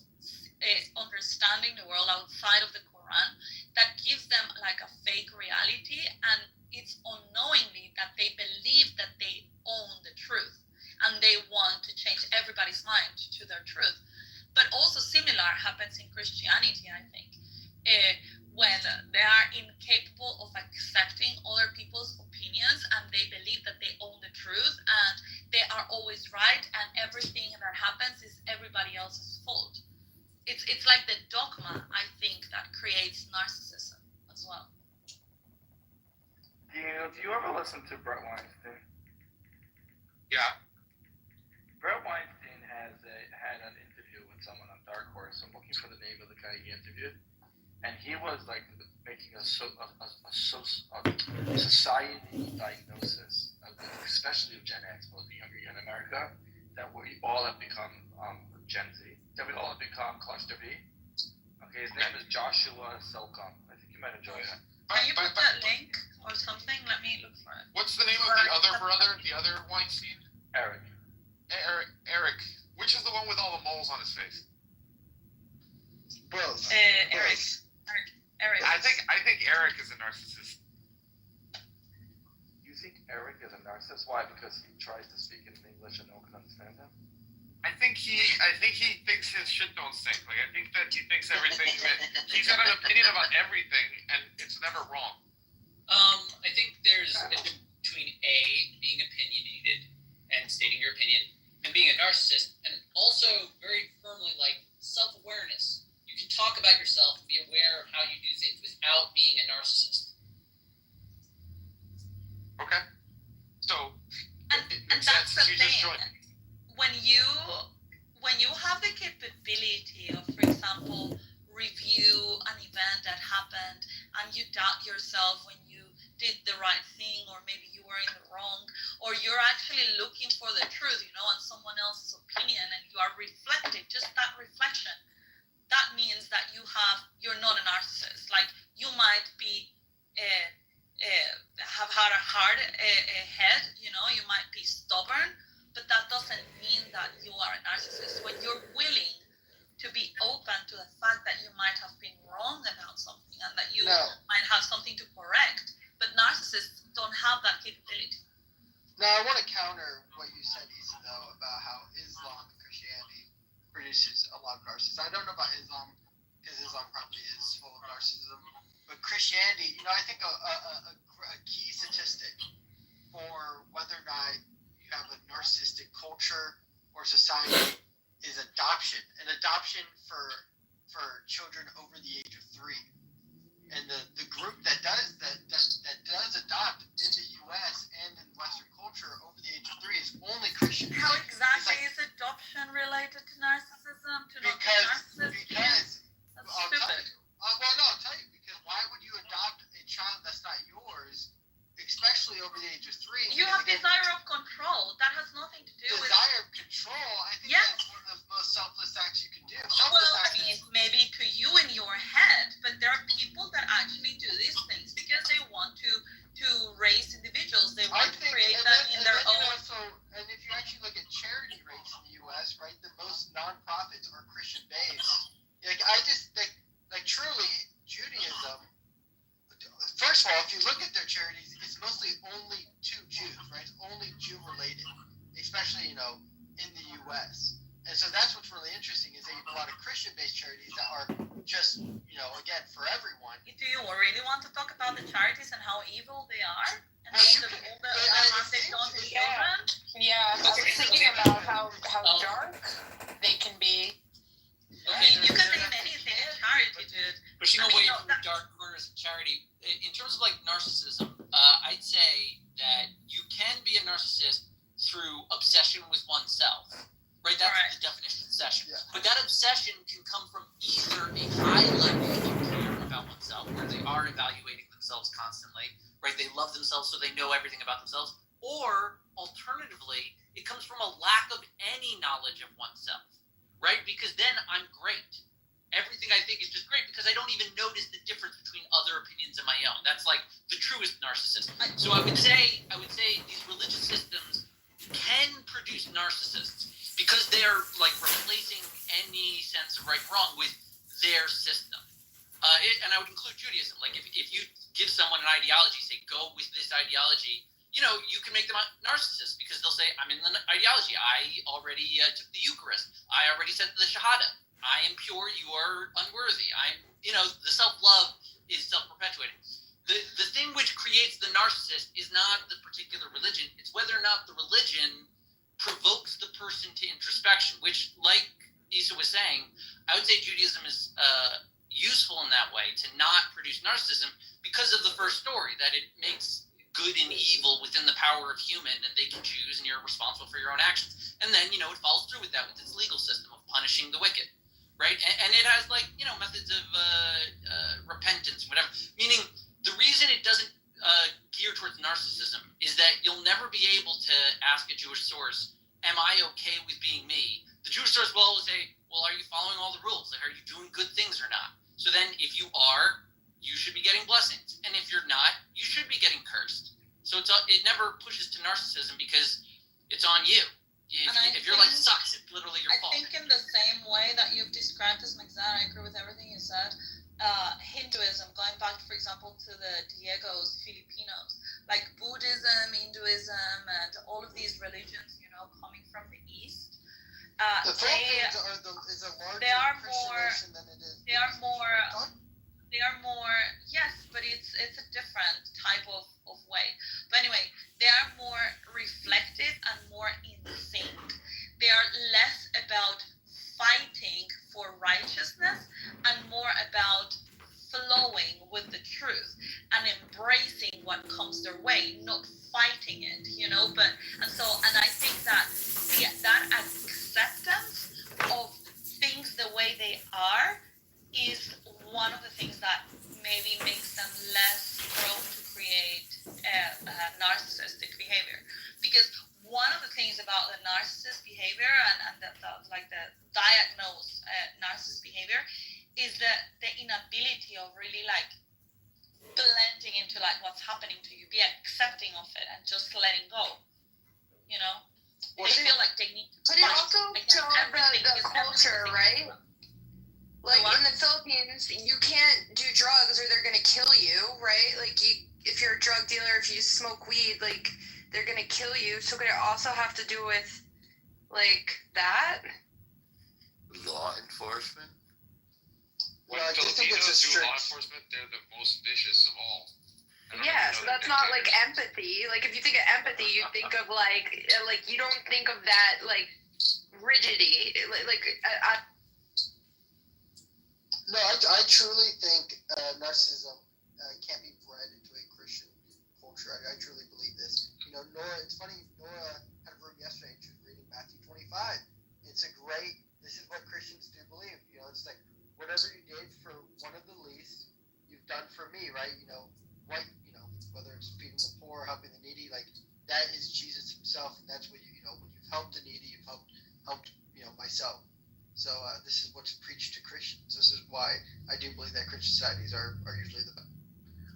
[SPEAKER 1] understanding the world outside truth. But also similar happens in Christianity, I think, when they are incapable of accepting other people's opinions and they believe that they own the truth and they are always right and everything that happens is everybody else's fault. It's like the dogma, I think, that creates narcissism as well.
[SPEAKER 3] Do you ever listen to Brett Weinstein?
[SPEAKER 4] Yeah.
[SPEAKER 3] Brett Weinstein had an interview with someone on Dark Horse. I'm looking for the name of the guy he interviewed, and he was like making a society diagnosis, especially of Gen X, both the younger in America, that we all have become Gen Z, that we all have become Cluster B. Okay, his name is Joshua Selcom. I think you might enjoy it.
[SPEAKER 1] Can you put that link or something? Let me look for it.
[SPEAKER 4] What's the name of the other brother? The other Weinstein?
[SPEAKER 3] Eric.
[SPEAKER 4] Eric. Which is the one with all the moles on his face?
[SPEAKER 8] Both.
[SPEAKER 1] Eric.
[SPEAKER 4] I think Eric is a narcissist.
[SPEAKER 3] You think Eric is a narcissist? Why? Because he tries to speak in English and no one can understand him?
[SPEAKER 4] I think he thinks his shit don't stink. Like, I think that he thinks everything he's got an opinion about everything and it's never wrong.
[SPEAKER 9] I think there's a difference between A, being opinionated and stating your opinion, and being a narcissist, and also very firmly like self-awareness. You can talk about yourself and be aware of how you do things without being a narcissist.
[SPEAKER 4] Okay. So
[SPEAKER 1] And that's the thing. When you have the capability of, for example, review an event that happened and you doubt yourself when you did the right thing, or maybe you were in the wrong, or you're actually looking for the truth, on someone else's opinion, and you are reflecting, just that reflection, that means that you're not a narcissist. Like, you might be have had a hard head, you might be stubborn, but that doesn't mean that you are a narcissist. When you're willing to be open to the fact that you might have been wrong about something and that you might have something to correct, but narcissists don't have that capability.
[SPEAKER 8] Now, I want to counter what you said, Issa, though, about how Islam and Christianity produces a lot of narcissists. I don't know about Islam, because Islam probably is full of narcissism, but Christianity, I think a key statistic for whether or not you have a narcissistic culture or society is adoption, and adoption for children over the age of 3. And the group that does adopt in the U.S. and in Western culture over the age of 3 is only Christian.
[SPEAKER 1] How exactly is adoption related to narcissism?
[SPEAKER 8] Because
[SPEAKER 1] that's
[SPEAKER 8] I'll
[SPEAKER 1] stupid.
[SPEAKER 8] tell you. I'll tell you, because why would you adopt a child that's not yours, especially over the age of 3?
[SPEAKER 1] You have desire of control. That has nothing to do with
[SPEAKER 8] desire of control. I think
[SPEAKER 1] Yes.
[SPEAKER 8] that's one of the most selfless acts you can do.
[SPEAKER 1] Maybe to you in your head, but there are people that actually do these things because they want to raise individuals. They want to create that in their own.
[SPEAKER 8] And if you actually look at charity rates in the U.S., right, the most nonprofits are Christian based. Truly, Judaism. First of all, if you look at their charities, it's mostly only to Jews, right? It's only Jew related, especially in the U.S. And so that's what's really interesting is they have a lot of Christian-based charities that are just, again, for everyone.
[SPEAKER 1] Do you really want to talk about the charities and how evil they are? And
[SPEAKER 8] Well,
[SPEAKER 1] all the harm they've done to children?
[SPEAKER 7] Yeah, I was thinking about how dark they can be.
[SPEAKER 1] I mean, you can name anything in charity, dude.
[SPEAKER 9] Pushing away from the dark corners of charity. In terms of narcissism, I'd say that you can be a narcissist through obsession with oneself. Right? That's the definition of obsession.
[SPEAKER 8] Yeah.
[SPEAKER 9] But that obsession can come from either a high level of care about oneself, where they are evaluating themselves constantly, right? They love themselves so they know everything about themselves. Or, alternatively, it comes from a lack of any knowledge of oneself, right? Because then I'm great. Everything I think is just great because I don't even notice the difference between other opinions and my own. That's like the truest narcissism. So I would say these religious systems can produce narcissists because they're replacing any sense of right and wrong with their system. And I would include Judaism. Like if you give someone an ideology, say go with this ideology, you can make them narcissists because they'll say, I'm in the ideology. I already took the Eucharist. I already said the Shahada. I am pure. You are unworthy. The self-love is self-perpetuating. The thing which creates the narcissist is not the particular religion. It's whether or not the religion provokes the person to introspection, which, like Isa was saying, I would say Judaism is useful in that way to not produce narcissism because of the first story, that it makes good and evil within the power of human, and they can choose, and you're responsible for your own actions. And then, it follows through with that with its legal system of punishing the wicked, right? And it has, methods of repentance, whatever, meaning the reason it doesn't gear towards narcissism is that you'll never be able to ask a Jewish source, am I okay with being me? The Jewish source will always say, well, are you following all the rules? Are you doing good things or not? So then if you are, you should be getting blessings. And if you're not, you should be getting cursed. So it never pushes to narcissism because it's on you. If your life sucks, it's literally your fault.
[SPEAKER 1] I think in the same way that you've described this, Magzan, I agree with everything you said. Hinduism, going back, for example, to the Diegos, Filipinos, like Buddhism, Hinduism, and all of these religions, coming from the East,
[SPEAKER 8] The Philippines is a larger
[SPEAKER 1] they are
[SPEAKER 8] Christian
[SPEAKER 1] more-
[SPEAKER 8] nation than it is.
[SPEAKER 1] they are more, yes, but it's a different type of way. But anyway, they are more reflective and more in sync. They are less about fighting for righteousness and more about flowing with the truth and embracing what comes their way, not fighting it, and I think that that acceptance of things the way they are is one of the things that maybe makes them less prone to create narcissistic behavior. Because one of the things about the narcissist behavior and the diagnosed narcissist behavior is the inability of really blending into what's happening to you, be accepting of it and just letting go. They feel like they need to
[SPEAKER 7] But it
[SPEAKER 1] fight
[SPEAKER 7] also
[SPEAKER 1] against
[SPEAKER 7] shows
[SPEAKER 1] everything
[SPEAKER 7] the
[SPEAKER 1] because
[SPEAKER 7] culture,
[SPEAKER 1] everything-
[SPEAKER 7] right? Like in the Philippines, you can't do drugs or they're gonna kill you, right? If you're a drug dealer, if you smoke weed, they're gonna kill you. So could it also have to do with that?
[SPEAKER 10] Law enforcement?
[SPEAKER 4] When
[SPEAKER 8] I just think it's a
[SPEAKER 4] Filipinos do law
[SPEAKER 8] strict.
[SPEAKER 4] enforcement, they're the most vicious of all. I don't
[SPEAKER 7] Yeah,
[SPEAKER 4] even
[SPEAKER 7] so
[SPEAKER 4] know
[SPEAKER 7] that's
[SPEAKER 4] they're
[SPEAKER 7] not
[SPEAKER 4] dictators.
[SPEAKER 7] empathy. If you think of empathy, you think of you don't think of that rigidity.
[SPEAKER 8] No, I truly think narcissism can't be bred into a Christian culture. I truly believe this. Nora, it's funny, Nora had a room yesterday and she was reading Matthew 25. This is what Christians do believe. It's like, whatever you did for one of the least, you've done for me, right? Whether it's feeding the poor, helping the needy, that is Jesus himself, and that's what when you've helped the needy, you've helped myself. So this is what's preached to Christians. This is why I do believe that Christian societies are usually the best.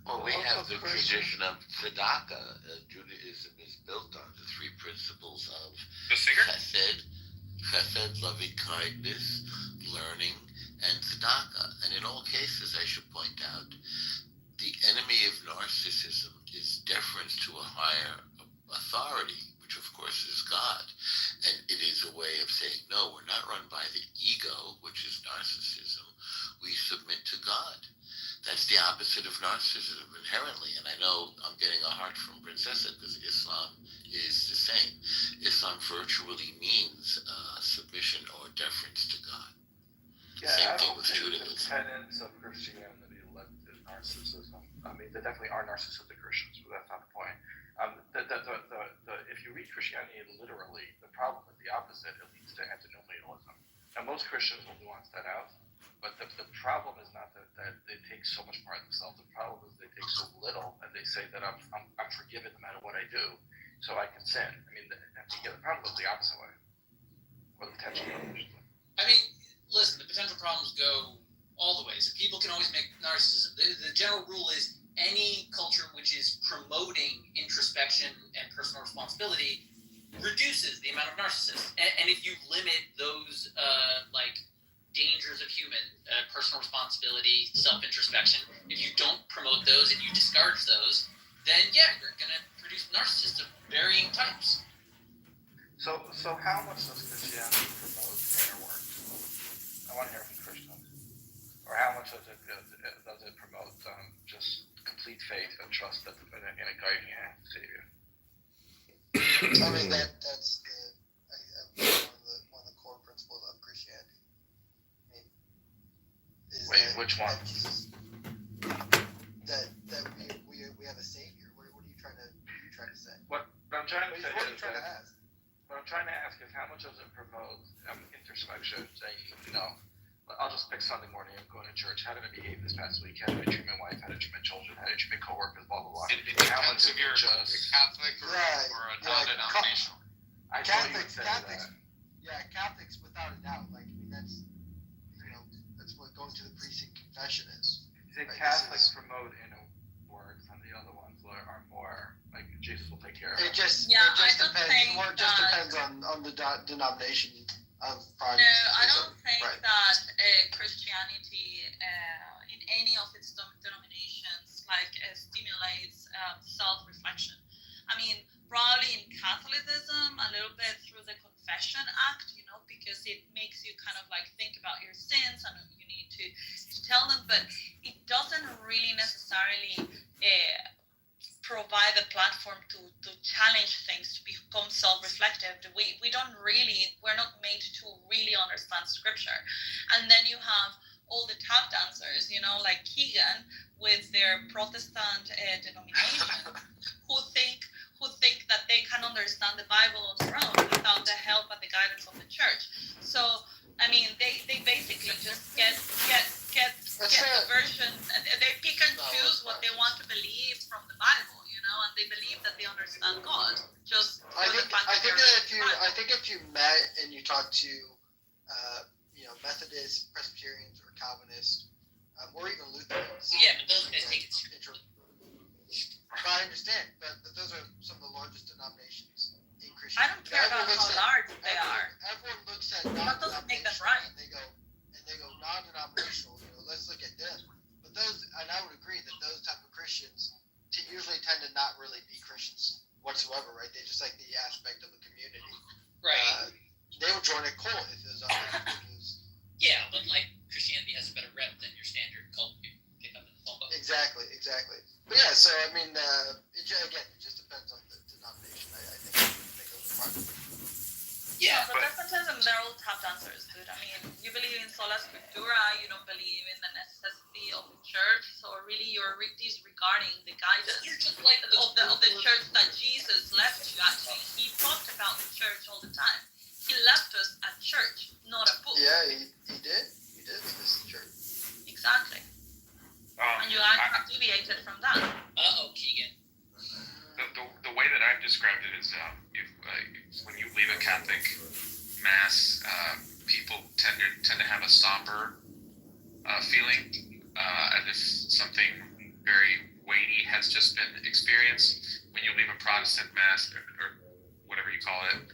[SPEAKER 10] Well, we have the
[SPEAKER 3] Christian.
[SPEAKER 10] tradition of tzedakah. Judaism is built on the three principles of
[SPEAKER 4] The singer?
[SPEAKER 10] chesed, loving kindness, learning, and tzedakah. And in all cases, I should point out, the enemy of narcissism is deference to a higher authority, which of course is God. And it is a way of saying, no, we're not run by the ego, which is narcissism. We submit to God. That's the opposite of narcissism inherently. And I know I'm getting a heart from Princessa because Islam is the same. Islam virtually means submission or deference to God.
[SPEAKER 3] Yeah,
[SPEAKER 10] Same
[SPEAKER 3] I
[SPEAKER 10] thing
[SPEAKER 3] don't
[SPEAKER 10] with
[SPEAKER 3] think the
[SPEAKER 10] Judaism.
[SPEAKER 3] tenets of Christianity led to narcissism. I mean, there definitely are narcissistic Christians, but that's not the point. If you read Christianity literally, the problem is the opposite. It leads to antinomianism. And most Christians will nuance that out. But the problem is not that they take so much pride in themselves. The problem is they take so little, and they say that I'm forgiven no matter what I do, so I can sin. I mean, the problem goes the opposite way, or the potential problem.
[SPEAKER 9] I mean, listen, the potential problems go all the ways. People can always make narcissism. The general rule is any culture which is promoting introspection and personal responsibility reduces the amount of narcissists. And if you limit those, dangers of human, personal responsibility, self-introspection, if you don't promote those and you discourage those, then yeah, you're gonna produce narcissists of varying types.
[SPEAKER 3] So how much does Christianity promote inner work? I want to hear from Christians. Or how much does it promote just complete faith and trust in a guiding hand Savior?
[SPEAKER 8] I mean that's one of the core principles of Christianity. I mean,
[SPEAKER 3] Which one?
[SPEAKER 8] That we have a Savior. What are you trying to say?
[SPEAKER 3] What I'm trying to say
[SPEAKER 8] What are you
[SPEAKER 3] is
[SPEAKER 8] trying to
[SPEAKER 3] that
[SPEAKER 8] ask?
[SPEAKER 3] what I'm trying to ask is how much does it promote introspection? Saying, I'll just pick Sunday morning. I'm going to church. How did I behave this past week? How did I treat my wife? How did I treat my children? How did I treat my coworkers? Blah blah blah.
[SPEAKER 4] It
[SPEAKER 3] How
[SPEAKER 4] depends
[SPEAKER 3] much
[SPEAKER 4] if you're a Catholic or a non-denominational.
[SPEAKER 3] I thought you would say
[SPEAKER 8] Catholics,
[SPEAKER 3] that.
[SPEAKER 8] yeah, Catholics without a doubt. Like, I mean, that's what going to the priest in confession is.
[SPEAKER 3] The
[SPEAKER 8] Right,
[SPEAKER 3] Catholics promote inner works, and the other ones are more like Jesus will take care of
[SPEAKER 8] It
[SPEAKER 3] it.
[SPEAKER 8] just
[SPEAKER 1] Yeah,
[SPEAKER 8] it just
[SPEAKER 1] I don't
[SPEAKER 8] depends.
[SPEAKER 1] think
[SPEAKER 8] Or it just
[SPEAKER 1] that-
[SPEAKER 8] depends on the denomination of
[SPEAKER 1] No,
[SPEAKER 8] Protestants.
[SPEAKER 1] I don't think
[SPEAKER 8] Right.
[SPEAKER 1] that Christianity, in any of its denominations, stimulates self-reflection. I mean, probably in Catholicism, a little bit through the Confession Act, because it makes you kind of think about your sins and you need to tell them, but it doesn't really necessarily provide a platform to challenge things, to become self-reflective. We're not made to really understand scripture. And then you have all the tap dancers, like Keegan with their Protestant denomination, who think that they can understand the Bible on their own without the help and the guidance of the church. So, I mean, they basically just get the version, they pick and choose what they want to believe from the Bible, and they believe that they understand God.
[SPEAKER 8] I think if you met and you talked to Methodists, Presbyterians, or Calvinists, or even Lutherans.
[SPEAKER 9] Yeah, but those guys take it seriously.
[SPEAKER 8] I understand, but those are some of the largest denominations in Christianity.
[SPEAKER 1] I don't care about how large they are.
[SPEAKER 8] Everyone looks at
[SPEAKER 1] That doesn't make them right.
[SPEAKER 8] and they go non-denominational. Let's look at them. But those, and I would agree that those type of Christians usually tend to not really be Christians whatsoever, right? They just like the aspect of the community.
[SPEAKER 9] Right.
[SPEAKER 8] They would join a cult if it was other.
[SPEAKER 9] Yeah, but Christianity has a better rep than your standard cult you pick up in the phone book.
[SPEAKER 8] Exactly. But yeah, so I mean, it just depends on the denomination. I think those are part of it.
[SPEAKER 9] Yeah,
[SPEAKER 1] but Protestantism, they're all tap dancers, dude. I mean, you believe in sola scriptura, you don't believe in the necessity of the church, so really you're disregarding the guidance
[SPEAKER 9] you're just like
[SPEAKER 1] of the church that Jesus left you. Actually, he talked about the church all the time. He left us a church, not a book.
[SPEAKER 8] Yeah, he did. He did leave us the church.
[SPEAKER 1] Exactly. And you are deviated from that.
[SPEAKER 9] Keegan.
[SPEAKER 4] The way that I've described it is when you leave a Catholic mass, people tend to have a somber feeling, as if something very weighty has just been experienced. When you leave a Protestant mass or whatever you call it,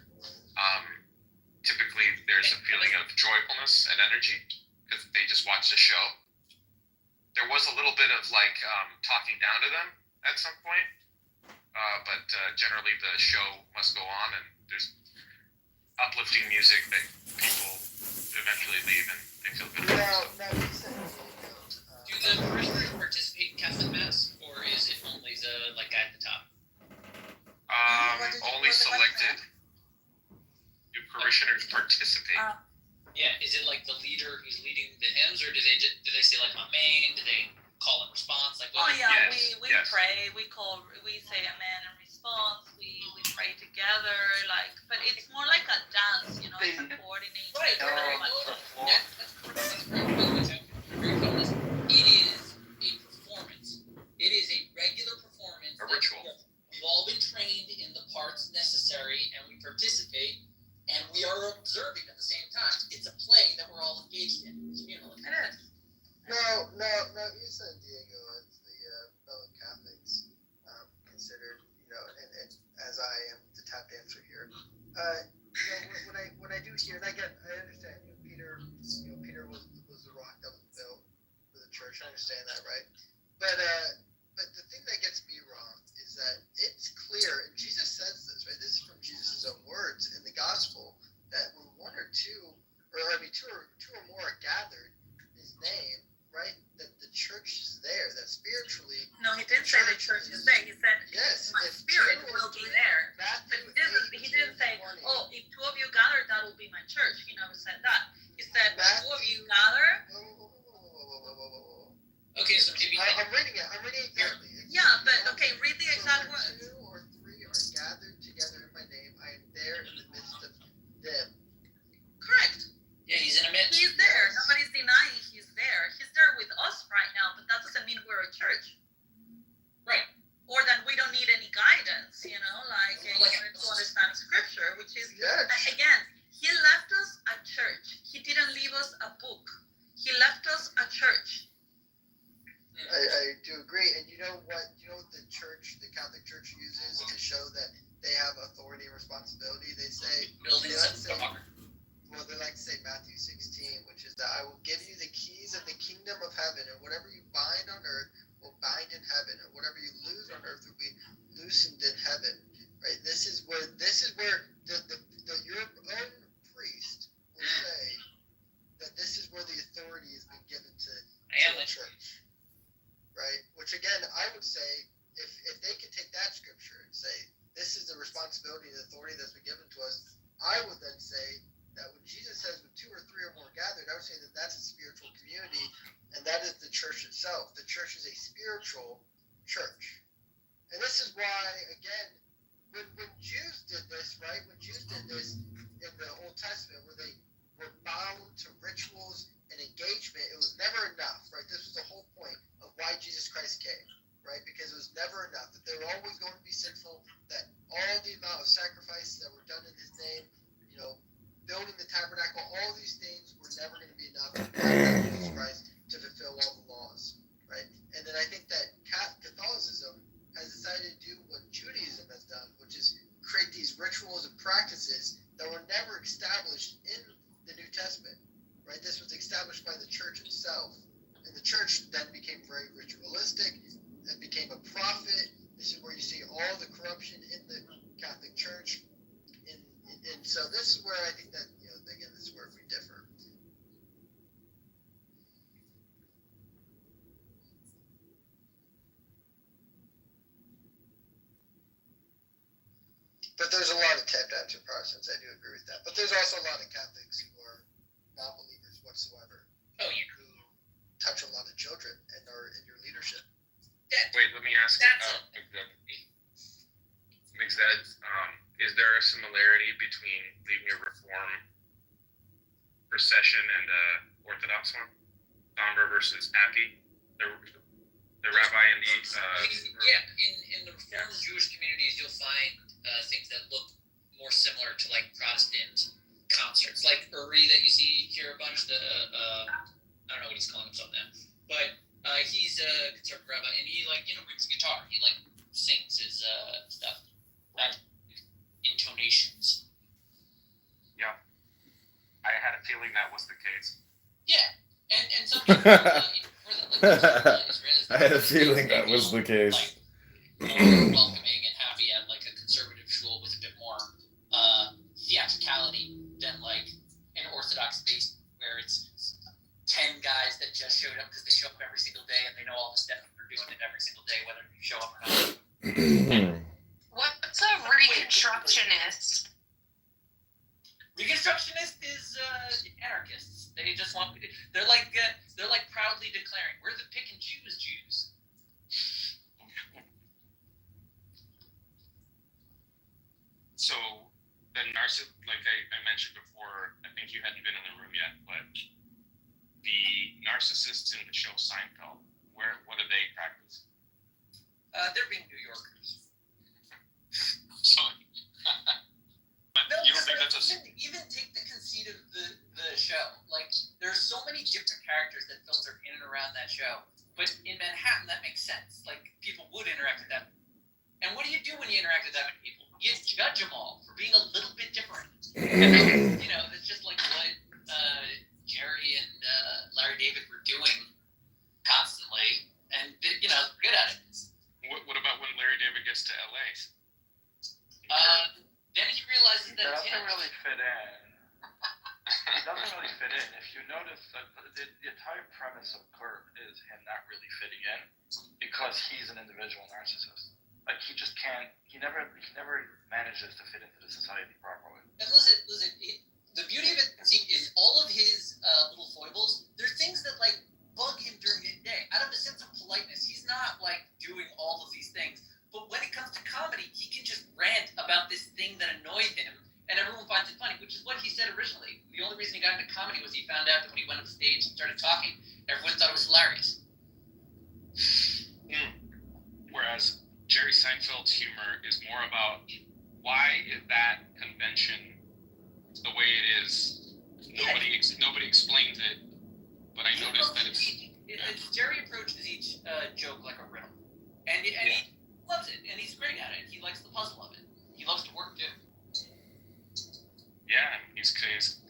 [SPEAKER 4] typically there's a feeling of joyfulness and energy because they just watched the show. There was a little bit of talking down to them at some point. But generally the show must go on, and there's uplifting music that people eventually leave and they feel good.
[SPEAKER 9] Do the parishioners participate in Catholic Mass, or is it only the guy at the top?
[SPEAKER 4] Only selected do parishioners participate.
[SPEAKER 9] Yeah, is it the leader who's leading the hymns, or do they say Amen? Do they call in response?
[SPEAKER 1] We
[SPEAKER 4] yes.
[SPEAKER 1] pray, we say amen in response, we pray together, but it's more like a dance, it's a coordinated.
[SPEAKER 9] Right. That's correct. It is a performance. It is a regular performance.
[SPEAKER 4] A ritual.
[SPEAKER 9] We've all been trained in the parts necessary, and we participate, and we are observing at the same time. It's a play that we're all engaged in communally.
[SPEAKER 1] It is.
[SPEAKER 8] No. You said Diego, as the fellow Catholics considered, and as I am the tap dancer here. When I do hear, and I understand. Peter was the rock that was built for the church. I understand that, right? But the thing that gets me wrong is or more are gathered in his name, right? That the church is there, that spiritually.
[SPEAKER 1] No, he didn't say the church is there. He said,
[SPEAKER 8] Yes,
[SPEAKER 1] my
[SPEAKER 8] if
[SPEAKER 1] spirit
[SPEAKER 8] two or
[SPEAKER 1] will be
[SPEAKER 8] three-
[SPEAKER 1] there.
[SPEAKER 8] Matthew
[SPEAKER 1] But he didn't say,
[SPEAKER 8] 18:20.
[SPEAKER 1] oh, if two of you gather, that will be my church. He never said that. He said, when two of you gather.
[SPEAKER 8] Whoa.
[SPEAKER 9] Okay, so maybe
[SPEAKER 8] I'm reading it. I'm reading it exactly.
[SPEAKER 1] Yeah, but okay, read the exact
[SPEAKER 8] Where
[SPEAKER 1] words.
[SPEAKER 8] 2 or 3 are gathered together in my name, I am there in the midst of them.
[SPEAKER 1] Correct.
[SPEAKER 9] yeah, he's in a midst.
[SPEAKER 1] He's there. Nobody's denying he's there. He's there with us right now, but that doesn't mean we're a church.
[SPEAKER 9] Right.
[SPEAKER 1] Or that we don't need any guidance, you know, like in
[SPEAKER 9] Like-
[SPEAKER 1] order to understand scripture, which is,
[SPEAKER 8] Yes.
[SPEAKER 1] again, he left us a church. He didn't leave us a book. He left us a church.
[SPEAKER 8] I do agree. And you know what? You know what the church, the Catholic Church uses to show that they have authority and responsibility? They say,
[SPEAKER 9] Buildings
[SPEAKER 8] let's say,
[SPEAKER 9] of
[SPEAKER 8] well, they like to say Matthew 16, which is that I will give you the keys of the kingdom of heaven, and whatever you bind on earth will bind in heaven, and whatever you loose on earth will be loosened in heaven. Right? This is where your own priest will say that this is where the authority has been given to the church. Right? Which again, I would say, if they could take that scripture and say, this is the responsibility and authority that's been given to us, I would then say that when Jesus says, when 2 or 3 or more gathered, I would say that that's a spiritual community, and that is the church itself. The church is a spiritual church. And this is why, again, when Jews did this, right? When Jews did this in the Old Testament, where they were bound to rituals and engagement, it was never enough, right? This was the whole point of why Jesus Christ came, right? Because it was never enough, that they were always going to be sinful, that all the amount of sacrifices that were done in his name, you know, building the tabernacle, all these things were never going to be enough for Jesus Christ to fulfill all the laws, right? And then I think that Catholicism has decided to do what Judaism has done, which is create these rituals and practices that were never established in the New Testament, right? This was established by the church itself. And the church then became very ritualistic. It became a prophet. This is where you see all the corruption in the Catholic Church. And so this is where I think that, you know, again, this is where we differ. But there's a lot of tap dancing Protestants, I do agree with that. But there's also a lot of Catholics who are not believers whatsoever.
[SPEAKER 9] Oh, yeah.
[SPEAKER 8] Who touch a lot of children and are in your leadership.
[SPEAKER 6] Wait, let me ask Mixed, is there a similarity between leading a Reform procession and a Orthodox one? Somber versus happy? The rabbi and the
[SPEAKER 9] in the Reformed Jewish communities, you'll find things that look more similar to like Protestant concerts, like Uri that you see here a bunch. I don't know what he's calling himself now, but he's a conservative rabbi, and he brings a guitar. He sings his stuff, right? Intonations.
[SPEAKER 6] Yeah, I had a feeling that was the case.
[SPEAKER 9] Yeah, and some people Israelis.
[SPEAKER 11] I had a feeling that was the case.
[SPEAKER 9] More welcoming and happy at like a conservative shul with a bit more theatricality than like an Orthodox base where it's 10 guys that just showed up because they show up every single day and they know all the stuff and they're doing it every single day whether you show up or not.
[SPEAKER 7] What's a Reconstructionist?
[SPEAKER 9] Reconstructionist is anarchists. They just want. They're like proudly declaring we're the pick and choose Jews.
[SPEAKER 6] So the like I mentioned before, I think you hadn't been in the room yet, but the narcissists in the show Seinfeld, what do they practice?
[SPEAKER 9] They're being New Yorkers.
[SPEAKER 6] So, but
[SPEAKER 9] No,
[SPEAKER 6] you don't think that's
[SPEAKER 9] even take the conceit of the show. Like, there's so many different characters that filter in and around that show. But in Manhattan, that makes sense. Like, people would interact with them. And what do you do when you interact with that many people? You judge them all for being a little bit different. And, it's just like what Jerry and Larry David were doing constantly. And, good at it.
[SPEAKER 6] What about when Larry David gets to LA?
[SPEAKER 9] Then he realizes that
[SPEAKER 3] It doesn't really fit in. It doesn't really fit in. If you notice is the entire premise of Kurt is him not really fitting in because he's an individual narcissist. Like he just can't. He never manages to fit into the society properly.
[SPEAKER 9] And listen. The beauty of it is all of his little foibles. They're things that like bug him during the day. Out of a sense of politeness, he's not like doing all of these things. But when it comes to comedy, he can just rant about this thing that annoyed him, and everyone finds it funny, which is what he said originally. The only reason he got into comedy was he found out that when he went up stage and started talking, everyone thought it was hilarious.
[SPEAKER 6] Whereas Jerry Seinfeld's humor is more about why is that convention the way it is. Nobody explains it, but I noticed that it's
[SPEAKER 9] Jerry approaches each joke like a riddle, and he loves it, and he's great at it. He likes the puzzle of it. He loves to work too.
[SPEAKER 6] Yeah, he's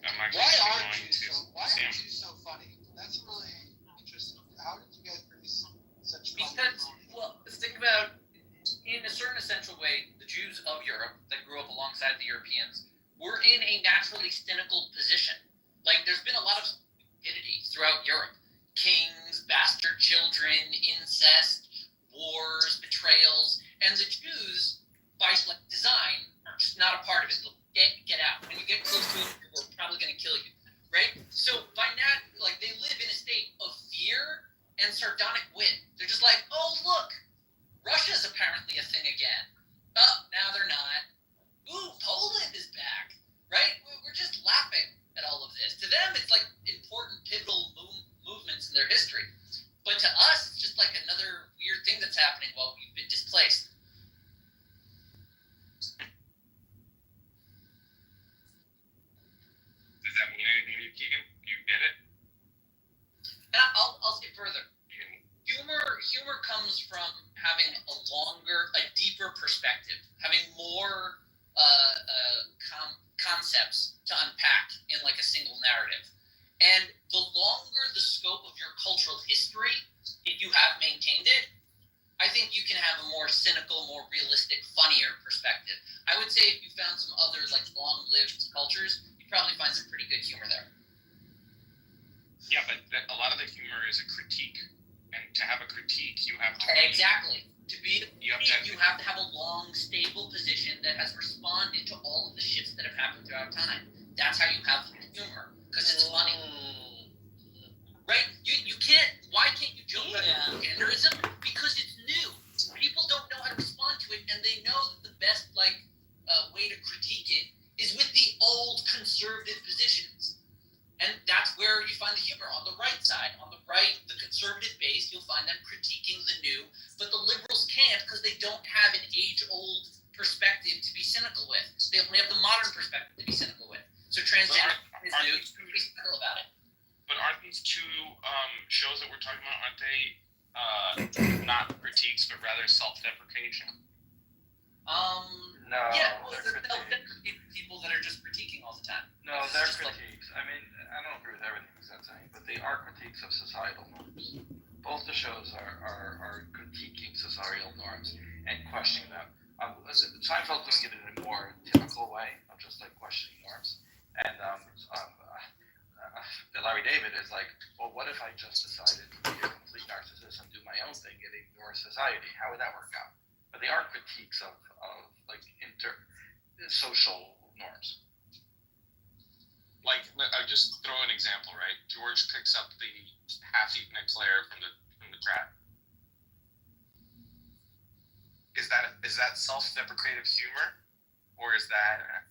[SPEAKER 6] I'm actually
[SPEAKER 8] Why
[SPEAKER 6] going
[SPEAKER 8] aren't you
[SPEAKER 6] to see him.
[SPEAKER 8] so funny? That's really interesting. How did you guys produce such funny?
[SPEAKER 9] Because, well, think about, in a certain essential way, the Jews of Europe that grew up alongside the Europeans were in a naturally cynical position. Like, there's been a lot of stupidity throughout Europe. Kings, bastard children, incest, wars, betrayals, and the Jews, by like design, are just not a part of it. They'll get out. When you get close to them, we're probably going to kill you, right? So by now, like they live in a state of fear and sardonic wit. They're just like, oh look, Russia's apparently a thing again. Oh, now they're not. Ooh, Poland is back, right? We're just laughing at all of this. To them, it's like important, pivotal movements in their history. But to us, it's just like another weird thing that's happening while we've been displaced.
[SPEAKER 6] Does that mean anything to you, Keegan? Do you get it?
[SPEAKER 9] And I'll say further. Humor comes from having a deeper perspective, having more concepts to unpack in like a single narrative. And the longer the scope of your cultural history, if you have maintained it, I think you can have a more cynical, more realistic, funnier perspective. I would say if you found some other like long-lived cultures, you'd probably find some pretty good humor there.
[SPEAKER 6] Yeah, but a lot of the humor is a critique, and to have a critique, you have to
[SPEAKER 9] Exactly. You have to have a long, stable position that has responded to all of the shifts that have happened throughout time. That's how you have humor, because it's funny. Right? You can't. Why can't you joke about genderism? Because it's new. People don't know how to respond to it, and they know that the best way to critique it is with the old conservative positions. And that's where you find the humor, on the right side. On the right, the conservative base, you'll find them critiquing the new, but the liberals can't because they don't have an age-old perspective to be cynical with. They only have the modern perspective to be cynical with. So transgender is new, you can be cynical about it.
[SPEAKER 6] But aren't these two shows that we're talking about, aren't they not critiques, but rather self-deprecation?
[SPEAKER 3] No,
[SPEAKER 9] Yeah, well,
[SPEAKER 3] they're
[SPEAKER 9] critiques. People that are just critiquing all the time.
[SPEAKER 3] No, they're critiques. I mean, I don't agree with everything he's saying, but they are critiques of societal norms. Both the shows are critiquing societal norms and questioning them. Seinfeld doing it in a more typical way of just like questioning norms. And Larry David is like, well, what if I just decided to be a complete narcissist and do my own thing and ignore society? How would that work out? But they are critiques of like social norms.
[SPEAKER 6] Like, I'll just throw an example, right? George picks up the half-eaten eclair from the trap. Is that self-deprecative humor, or is that?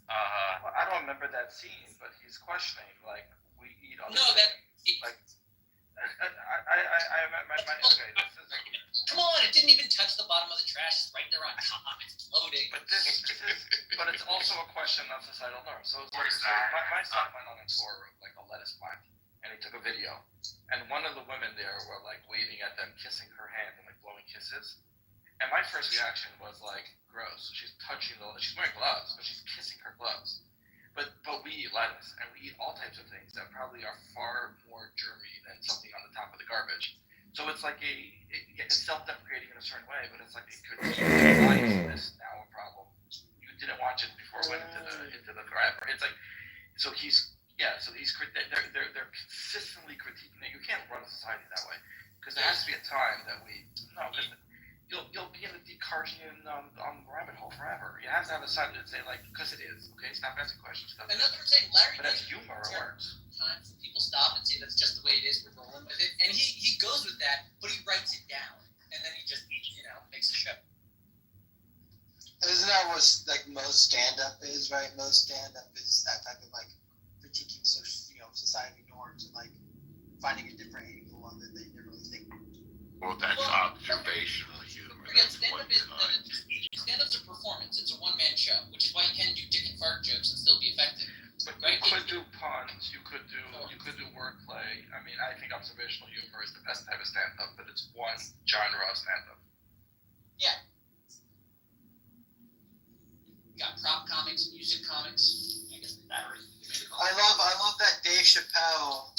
[SPEAKER 3] Well, I don't remember that scene, but he's questioning like we eat other
[SPEAKER 9] No, that.
[SPEAKER 3] things. Like okay, this is.
[SPEAKER 9] Come on, it didn't even touch the bottom of the trash. It's right there on top. It's floating.
[SPEAKER 3] But but it's also a question of societal norms. So my son went on a tour of like a lettuce plant, and he took a video, and one of the women there were like waving at them, kissing her hand and like blowing kisses. And my first reaction was like, gross. She's wearing gloves, but she's kissing her gloves. But we eat lettuce, and we eat all types of things that probably are far more germy than something on the top of the garbage. So it's like it's self-deprecating in a certain way, but it's like it could be why is this now a problem? You didn't watch it before it went into the forever. It's like, so he's Yeah, so they're consistently critiquing it. You can't run a society that way because there has to be a time that because you'll be in the deep Cartesian rabbit hole forever. You have to have a side that say like because it is okay. Stop asking questions.
[SPEAKER 9] And that's what I'm saying. Larry.
[SPEAKER 3] But as humor, it works.
[SPEAKER 9] Times when people stop and say that's just the way it is. We're rolling with it, and he goes with that, but he writes it down, and then he just makes a show.
[SPEAKER 8] Isn't that what like most stand-up is, right? Most stand-up is that type of like critiquing society norms and like finding a different angle on it they never really think.
[SPEAKER 10] Well, that's observational humor.
[SPEAKER 9] Forget
[SPEAKER 10] That's
[SPEAKER 9] stand-up
[SPEAKER 10] one
[SPEAKER 9] is
[SPEAKER 10] kind.
[SPEAKER 9] stand-up's a performance. It's a one-man show, which is why you can do dick and fart jokes and still be effective.
[SPEAKER 3] But
[SPEAKER 9] right?
[SPEAKER 3] you could do puns. You could do wordplay. I mean, I think observational humor is the best type of stand-up, but it's one genre of stand-up.
[SPEAKER 9] Yeah. You got prop comics, music comics. I guess battery.
[SPEAKER 8] I love that Dave Chappelle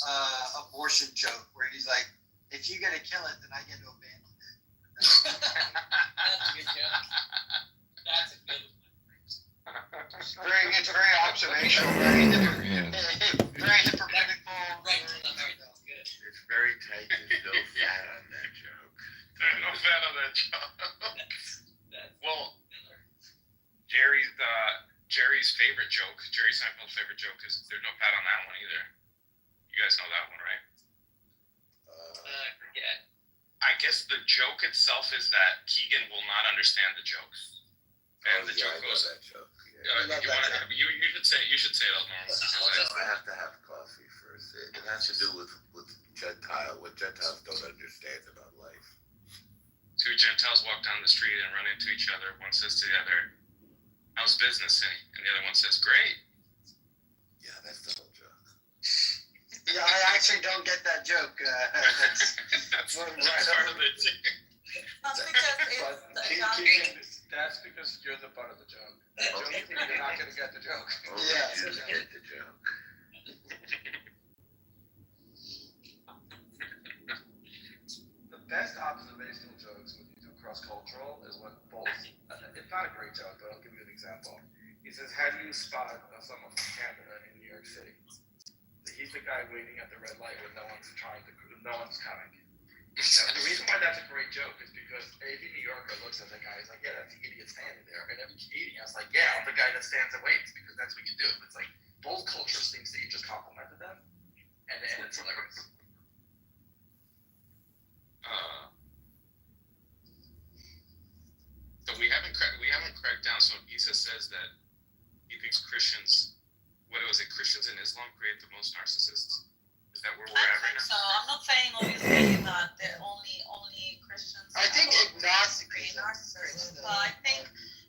[SPEAKER 8] abortion joke where he's like, if you get to kill it, then I get to abandon it.
[SPEAKER 9] That's a good joke. That's a good one.
[SPEAKER 8] It's very observational, very hypocritical.
[SPEAKER 9] Right, that's good.
[SPEAKER 10] It's very tight. There's no fat on that joke.
[SPEAKER 6] There's no fat on that joke.
[SPEAKER 9] That's
[SPEAKER 6] Well, Jerry's favorite joke, Jerry Seinfeld's favorite joke is there's no fat on that one either. You guys know that one, right?
[SPEAKER 9] I forget.
[SPEAKER 6] I guess the joke itself is that Keegan will not understand the jokes, and the joke
[SPEAKER 10] I know
[SPEAKER 6] goes.
[SPEAKER 10] that joke. Yeah.
[SPEAKER 6] You should say it out loud.
[SPEAKER 10] I have to have coffee first. It has to do with what Gentiles don't understand about life.
[SPEAKER 6] Two Gentiles walk down the street and run into each other. One says to the other, "How's business?" And the other one says, "Great."
[SPEAKER 10] Yeah, that's the whole joke.
[SPEAKER 8] Yeah, I actually don't get that joke.
[SPEAKER 6] That's part of it.
[SPEAKER 1] That's because
[SPEAKER 3] Keegan, that's because you're the butt of the joke. You're not going to get the joke.
[SPEAKER 10] Oh,
[SPEAKER 8] Yeah.
[SPEAKER 10] you just get the joke.
[SPEAKER 3] The best observational jokes when you do cross-cultural is when both, it's not a great joke, but I'll give you an example. He says, how do you spot someone from Canada in New York City? He's the guy waiting at the red light when no one's coming. Now, the reason why that's a great joke is because every New Yorker looks at the guy, he's like, yeah, that's the idiot standing there. And every Canadian is like, yeah, I'm the guy that stands and waits because that's what you do. It's like both cultures thinks that you just complimented them, and it's hilarious.
[SPEAKER 6] So we haven't cracked down. So Isa says that he thinks Christians, what was it? Christians and Islam create the most narcissists. Is that where we're
[SPEAKER 1] I
[SPEAKER 6] at right
[SPEAKER 1] think
[SPEAKER 6] now?
[SPEAKER 1] so. I'm not saying obviously that they're only Christians.
[SPEAKER 8] I think agnostic
[SPEAKER 1] create
[SPEAKER 8] is
[SPEAKER 1] narcissists,
[SPEAKER 8] the-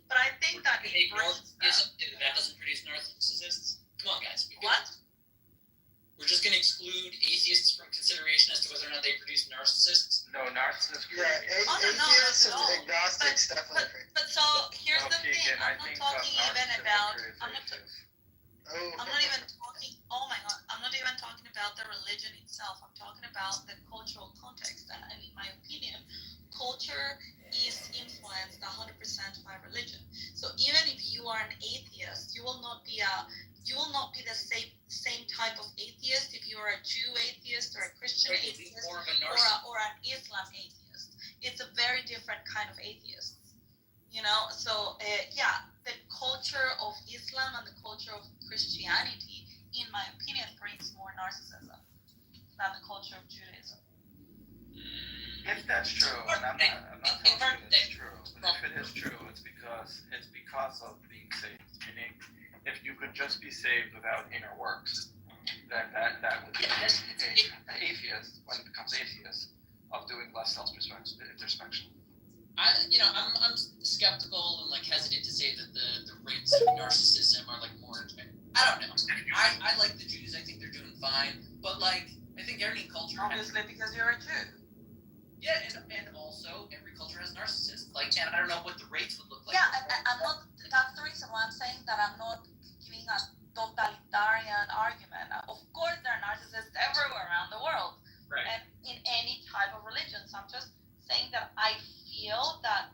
[SPEAKER 1] but I think that it brings them.
[SPEAKER 9] That doesn't produce narcissists. Come on, guys.
[SPEAKER 1] What?
[SPEAKER 9] We're just going to exclude atheists from consideration as to whether or not they produce narcissists.
[SPEAKER 3] No, narcissists
[SPEAKER 8] Yeah,
[SPEAKER 3] create.
[SPEAKER 8] atheists
[SPEAKER 1] not at all.
[SPEAKER 8] and agnostics definitely.
[SPEAKER 1] But so here's the thing.
[SPEAKER 3] Keegan, I
[SPEAKER 1] I'm not
[SPEAKER 3] think
[SPEAKER 1] talking even
[SPEAKER 3] narcissists
[SPEAKER 1] about.
[SPEAKER 3] create
[SPEAKER 1] I'm not even talking. Oh my God! I'm not even talking about the religion itself. I'm talking about the cultural context. And in my opinion, culture is influenced 100% by religion. So even if you are an atheist, you will not be the same type of atheist if you are a Jew atheist or a Christian atheist
[SPEAKER 9] Or of a
[SPEAKER 1] or an Islam atheist. It's a very different kind of atheist. So the culture of Islam and the culture of Christianity, in my opinion, brings more narcissism than the culture of Judaism.
[SPEAKER 3] If that's true, and I'm not telling you it's true, but if it is true, it's because of being saved. Meaning, if you could just be saved without inner works, that would be an atheist when it becomes atheist of doing less self-introspection.
[SPEAKER 9] I'm skeptical and hesitant to say that the rates of narcissism are more. I don't know. I like the Jews. I think they're doing fine. But I think every culture.
[SPEAKER 1] Obviously, because you're a Jew.
[SPEAKER 9] Yeah, and also every culture has narcissists. And I don't know what the rates would look like.
[SPEAKER 1] Yeah, and I'm not. That's the reason why I'm saying that I'm not giving a totalitarian argument. Of course, there are narcissists everywhere around the world,
[SPEAKER 9] Right.
[SPEAKER 1] and in any type of religion. So I'm just saying that I feel that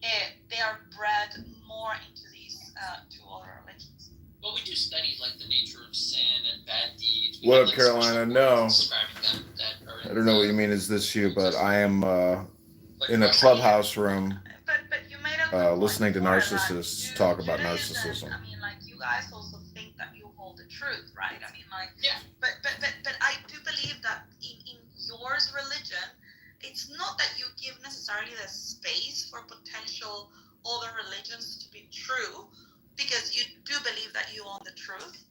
[SPEAKER 1] they are bred more into these two other religions.
[SPEAKER 9] Well, we do study the nature of sin and bad you
[SPEAKER 11] What
[SPEAKER 9] have,
[SPEAKER 11] up,
[SPEAKER 9] like,
[SPEAKER 11] Carolina?
[SPEAKER 9] special
[SPEAKER 11] No.
[SPEAKER 9] words describing them that are
[SPEAKER 11] I don't know what you mean. Is this you? But I am
[SPEAKER 9] But
[SPEAKER 11] in a
[SPEAKER 9] you're
[SPEAKER 11] clubhouse room
[SPEAKER 1] But you made a good point
[SPEAKER 11] listening to
[SPEAKER 1] before,
[SPEAKER 11] narcissists
[SPEAKER 1] like,
[SPEAKER 11] talk about
[SPEAKER 1] Judaism,
[SPEAKER 11] narcissism.
[SPEAKER 1] I mean, like, you guys also think that you hold the truth, right? I mean, like,
[SPEAKER 9] Yeah.
[SPEAKER 1] but I do believe that in yours religion, it's not that you give necessarily the space for potential other religions to be true, because you do believe that you own the truth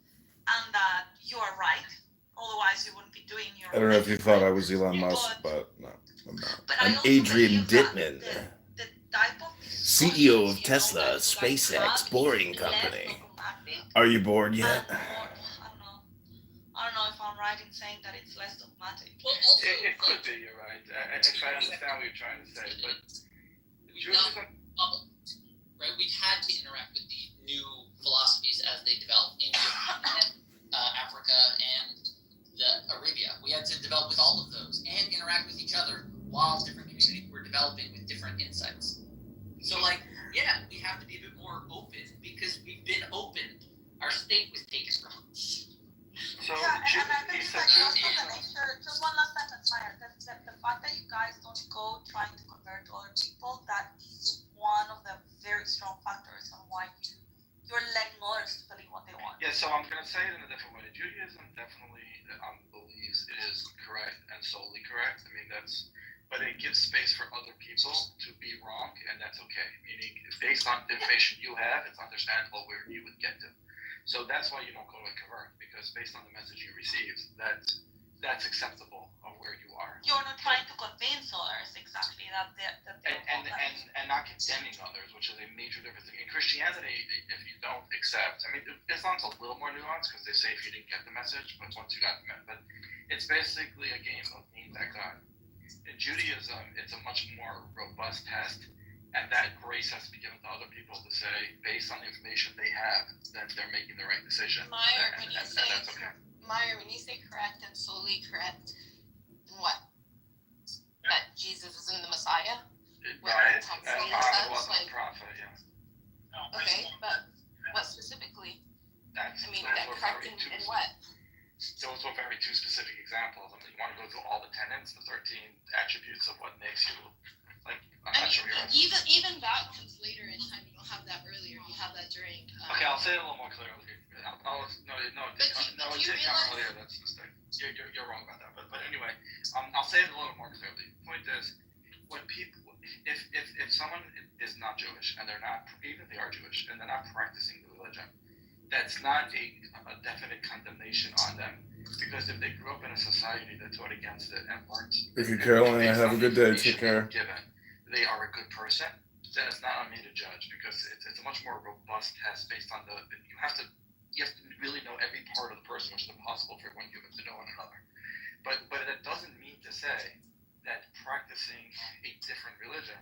[SPEAKER 1] and that you are right. Otherwise, you wouldn't be doing your.
[SPEAKER 11] I don't know if you thought I was Elon
[SPEAKER 1] Yeah,
[SPEAKER 11] Musk, but no, I'm not.
[SPEAKER 1] But I
[SPEAKER 11] I'm
[SPEAKER 1] also
[SPEAKER 11] Adrian
[SPEAKER 1] believe that
[SPEAKER 11] Dittman,
[SPEAKER 1] the type of
[SPEAKER 11] CEO
[SPEAKER 1] discussions,
[SPEAKER 11] of
[SPEAKER 1] you know,
[SPEAKER 11] Tesla,
[SPEAKER 1] that you guys
[SPEAKER 11] SpaceX,
[SPEAKER 1] have
[SPEAKER 11] Boring
[SPEAKER 1] is
[SPEAKER 11] Company.
[SPEAKER 1] less dogmatic
[SPEAKER 11] Are you bored
[SPEAKER 1] and
[SPEAKER 11] yet?
[SPEAKER 1] more, I don't know if I'm right in saying that it's less dogmatic.
[SPEAKER 9] Well, also,
[SPEAKER 3] It could
[SPEAKER 9] like,
[SPEAKER 3] be, you're right. If I understand what you're trying to say, but
[SPEAKER 9] we've not
[SPEAKER 3] Judaism,
[SPEAKER 9] right? We've had to interact with the new philosophies as they develop in Europe, Africa, and Arabia. We had to develop with all of those and interact with each other while different communities were developing with different insights. So, like, yeah, we have to be a bit more open because we've been opened. Our state was taken from us.
[SPEAKER 3] so
[SPEAKER 1] Yeah, and I
[SPEAKER 3] he
[SPEAKER 1] believe
[SPEAKER 3] said
[SPEAKER 1] that also the
[SPEAKER 3] Judaism.
[SPEAKER 1] nature, just one last sentence, Maya, the fact that you guys don't go trying to convert other people, that is one of the very strong factors on why you're letting others to believe what they want.
[SPEAKER 3] Yeah, so I'm going to say it in a different way. Judaism definitely believes it is correct and solely correct. I mean, but it gives space for other people to be wrong, and that's okay. Meaning, based on the information you have, it's understandable where you would get to. So that's why you don't go to a convert, because based on the message you received, that's acceptable of where you are.
[SPEAKER 1] You're not trying to convince others exactly that they're
[SPEAKER 3] And not condemning others, which is a major difference. In Christianity, if you don't accept, I mean, Islam's a little more nuanced because they say if you didn't get the message, but once you got the message, but it's basically a game of name that God. In Judaism, it's a much more robust test, and that grace has to be given to other people to say, based on the information they have, that they're making the right decision.
[SPEAKER 5] Meyer,
[SPEAKER 3] and
[SPEAKER 5] when you
[SPEAKER 3] that's okay.
[SPEAKER 5] say correct and solely correct, then what? That Jesus isn't the Messiah?
[SPEAKER 3] Right,
[SPEAKER 5] Tom
[SPEAKER 3] that
[SPEAKER 5] Brady
[SPEAKER 3] Muhammad
[SPEAKER 5] says,
[SPEAKER 3] wasn't
[SPEAKER 5] like-
[SPEAKER 3] a prophet, yeah.
[SPEAKER 5] Okay, but what specifically?
[SPEAKER 3] That's,
[SPEAKER 5] I mean,
[SPEAKER 3] those
[SPEAKER 5] that
[SPEAKER 3] were
[SPEAKER 5] correct
[SPEAKER 3] very
[SPEAKER 5] in what?
[SPEAKER 3] Those were very two specific examples. I mean, you want to go through all the tenets, the 13 attributes of what makes you, like, I'm not sure you're right.
[SPEAKER 5] Even that comes later in time. You don't have that earlier. You have that during.
[SPEAKER 3] Okay, I'll say it a little more clearly. No,
[SPEAKER 5] But
[SPEAKER 3] it's
[SPEAKER 5] you
[SPEAKER 3] a
[SPEAKER 5] realize-
[SPEAKER 3] earlier. That's a mistake. You're wrong about that. But anyway, I'll say it a little more clearly. Point is, when people, if someone is not Jewish and they're not, even if they are Jewish and they're not practicing the religion, that's not a definite condemnation on them. Because if they grew up in a society that taught against it and weren't,
[SPEAKER 11] Thank you, Carolina.
[SPEAKER 3] based
[SPEAKER 11] Have
[SPEAKER 3] on
[SPEAKER 11] a
[SPEAKER 3] the
[SPEAKER 11] good day.
[SPEAKER 3] information
[SPEAKER 11] Take care.
[SPEAKER 3] given, they are a good person, then it's not on me to judge, because it's a much more robust test based on you have to really know every part of the person, which is impossible for one human to know one another. But that doesn't mean to say that practicing a different religion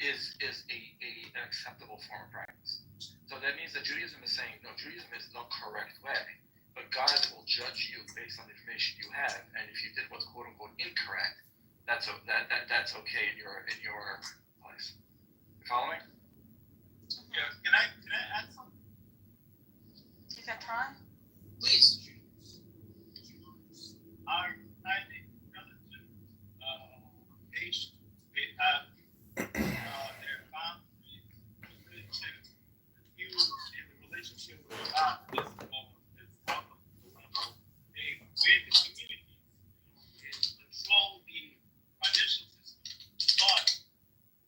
[SPEAKER 3] is an acceptable form of practice. So that means that Judaism is saying, no, Judaism is the correct way, but God will judge you based on the information you have, and if you did what's quote unquote incorrect, that's okay in your place. You follow me?
[SPEAKER 6] Yeah, can I add something?
[SPEAKER 1] You can try.
[SPEAKER 9] Please.
[SPEAKER 6] Our tiny relative nation, they have their boundaries, religion, views in the relationship with God is out of the window. They create the communities, and control the financial system. But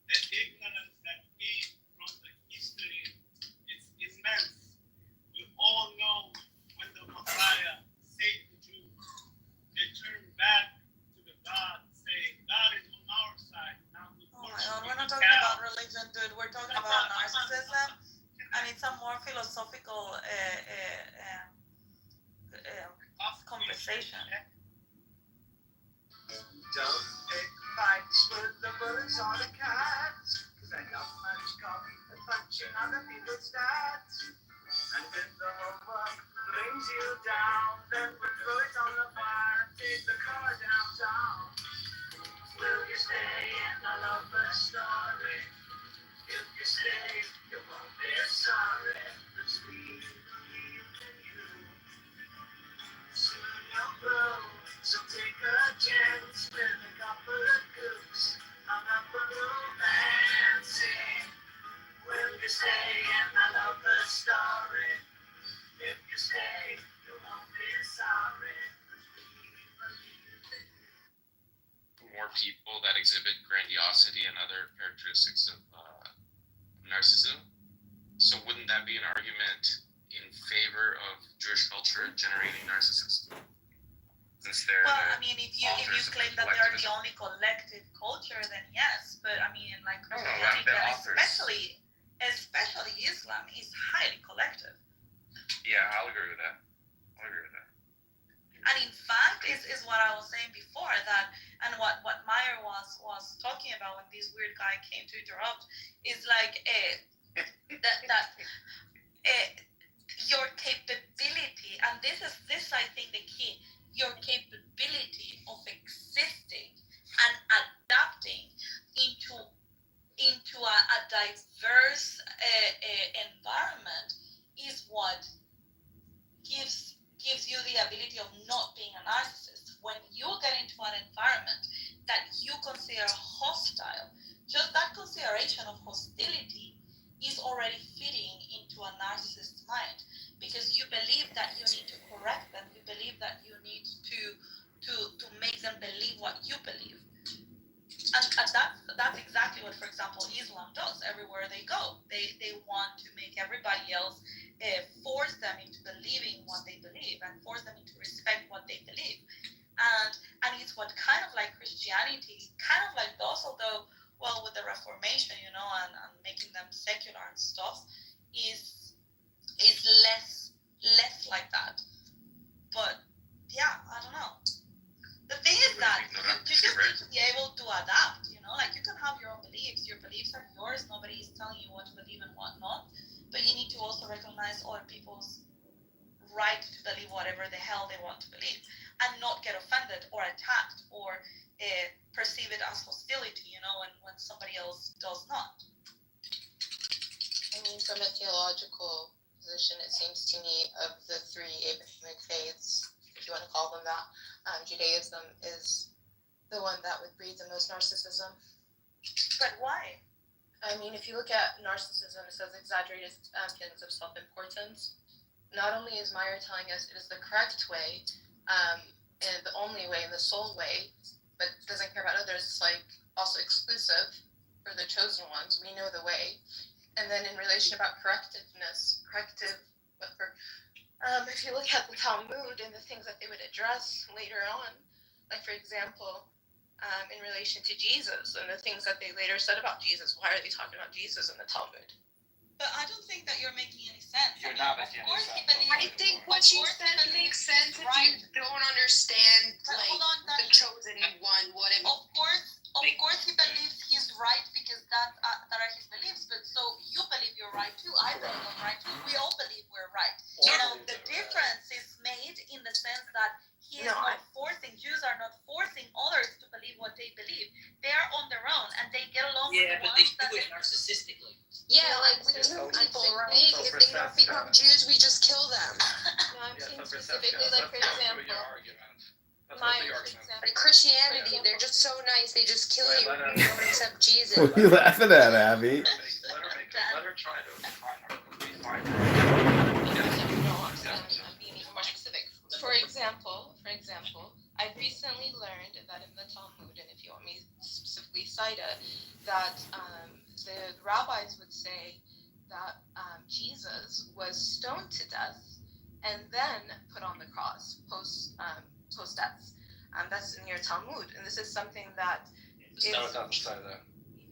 [SPEAKER 6] the ignorance that came from the history is immense. We all know when the Messiah saved the Jews, they turned back to the God, saying, God is on our side. Now we
[SPEAKER 1] Oh my
[SPEAKER 6] worship
[SPEAKER 1] God, we're not
[SPEAKER 6] the
[SPEAKER 1] talking
[SPEAKER 6] cow.
[SPEAKER 1] about religion, dude. We're talking about narcissism, and it's a more philosophical conversation.
[SPEAKER 12] Don't pick fights with the bullets or the cats, 'cause I got much coffee and punching other people's stats. And if the homework brings you down, then we'll throw it on the fire, take the car downtown. Will you stay in the lover story? If you stay, you won't be sorry. 'Cause we believe in you. Soon you'll
[SPEAKER 6] people that exhibit grandiosity and other characteristics of narcissism. So wouldn't that be an argument in favor of Jewish culture generating narcissists? Since they're
[SPEAKER 1] Well, I mean, if you claim that they're the
[SPEAKER 6] collectivism.
[SPEAKER 1] only collective culture, then yes. But I mean, like
[SPEAKER 6] No,
[SPEAKER 1] Christianity,
[SPEAKER 6] they're authors.
[SPEAKER 1] especially Islam, is highly collective.
[SPEAKER 6] Yeah, I'll agree with that.
[SPEAKER 1] And in fact, is what I was saying before that, and what Meyer was talking about when this weird guy came to interrupt, is like your capability, and this I think the key, your capability of existing and adapting into a diverse environment is what gives you the ability of not being a narcissist. When you get into an environment that you consider hostile, just that consideration of hostility is already fitting into a narcissist's mind, because you believe that you need to correct them, you believe that you need to make them believe what you believe. And that's exactly what, for example, Islam does. Everywhere they go, they want to make everybody else force them into believing what they believe and force them into respect what they believe. And it's what kind of like Christianity kind of like does, although, well, with the Reformation, and making them secular and stuff, is less like that. But yeah, I don't know. The thing is that you just need to be able to adapt, like you can have your own beliefs. Your beliefs are yours. Nobody is telling you what to believe and what not. But you need to also recognize other people's right to believe whatever the hell they want to believe and not get offended or attacked or perceive it as hostility, when somebody else does not.
[SPEAKER 5] I mean, from a theological position, it seems to me of the three Abrahamic faiths, if you want to call them that, Judaism is the one that would breed the most narcissism.
[SPEAKER 1] But why?
[SPEAKER 5] I mean, if you look at narcissism, it says exaggerated feelings of self-importance. Not only is Meyer telling us it is the correct way, and the only way, and the sole way, but doesn't care about others. It's like also exclusive for the chosen ones. We know the way. And then in relation about if you look at the Talmud and the things that they would address later on, like for example, in relation to Jesus and the things that they later said about Jesus. Why are they talking about Jesus in the Talmud?
[SPEAKER 1] But I don't think that you're making any sense.
[SPEAKER 3] You're not making any sense.
[SPEAKER 7] I think what you said makes sense if you don't understand the chosen one.
[SPEAKER 1] Of course, he believes he's right because that are his beliefs. But so you believe you're right too. I believe I'm right too. We all believe we're right. The difference is made in the sense that Jews are not forcing others to believe what they believe. They are on their own and they get along.
[SPEAKER 9] Yeah, but they do it narcissistically.
[SPEAKER 7] Yeah, like we kill people, right? If they don't become Jews, we just kill them.
[SPEAKER 5] No, I'm saying specifically, like for example,
[SPEAKER 7] Like Christianity, they're just so nice. They just kill you if you don't accept Jesus.
[SPEAKER 11] What are you laughing at, Abby?
[SPEAKER 3] Let her try to refine her.
[SPEAKER 5] I'm being even more specific. For example, I've recently learned that in the Talmud, and if you want me to specifically cite it, that the rabbis would say that Jesus was stoned to death and then put on the cross post death. That's in your Talmud, and this is something that
[SPEAKER 3] No, it doesn't say that.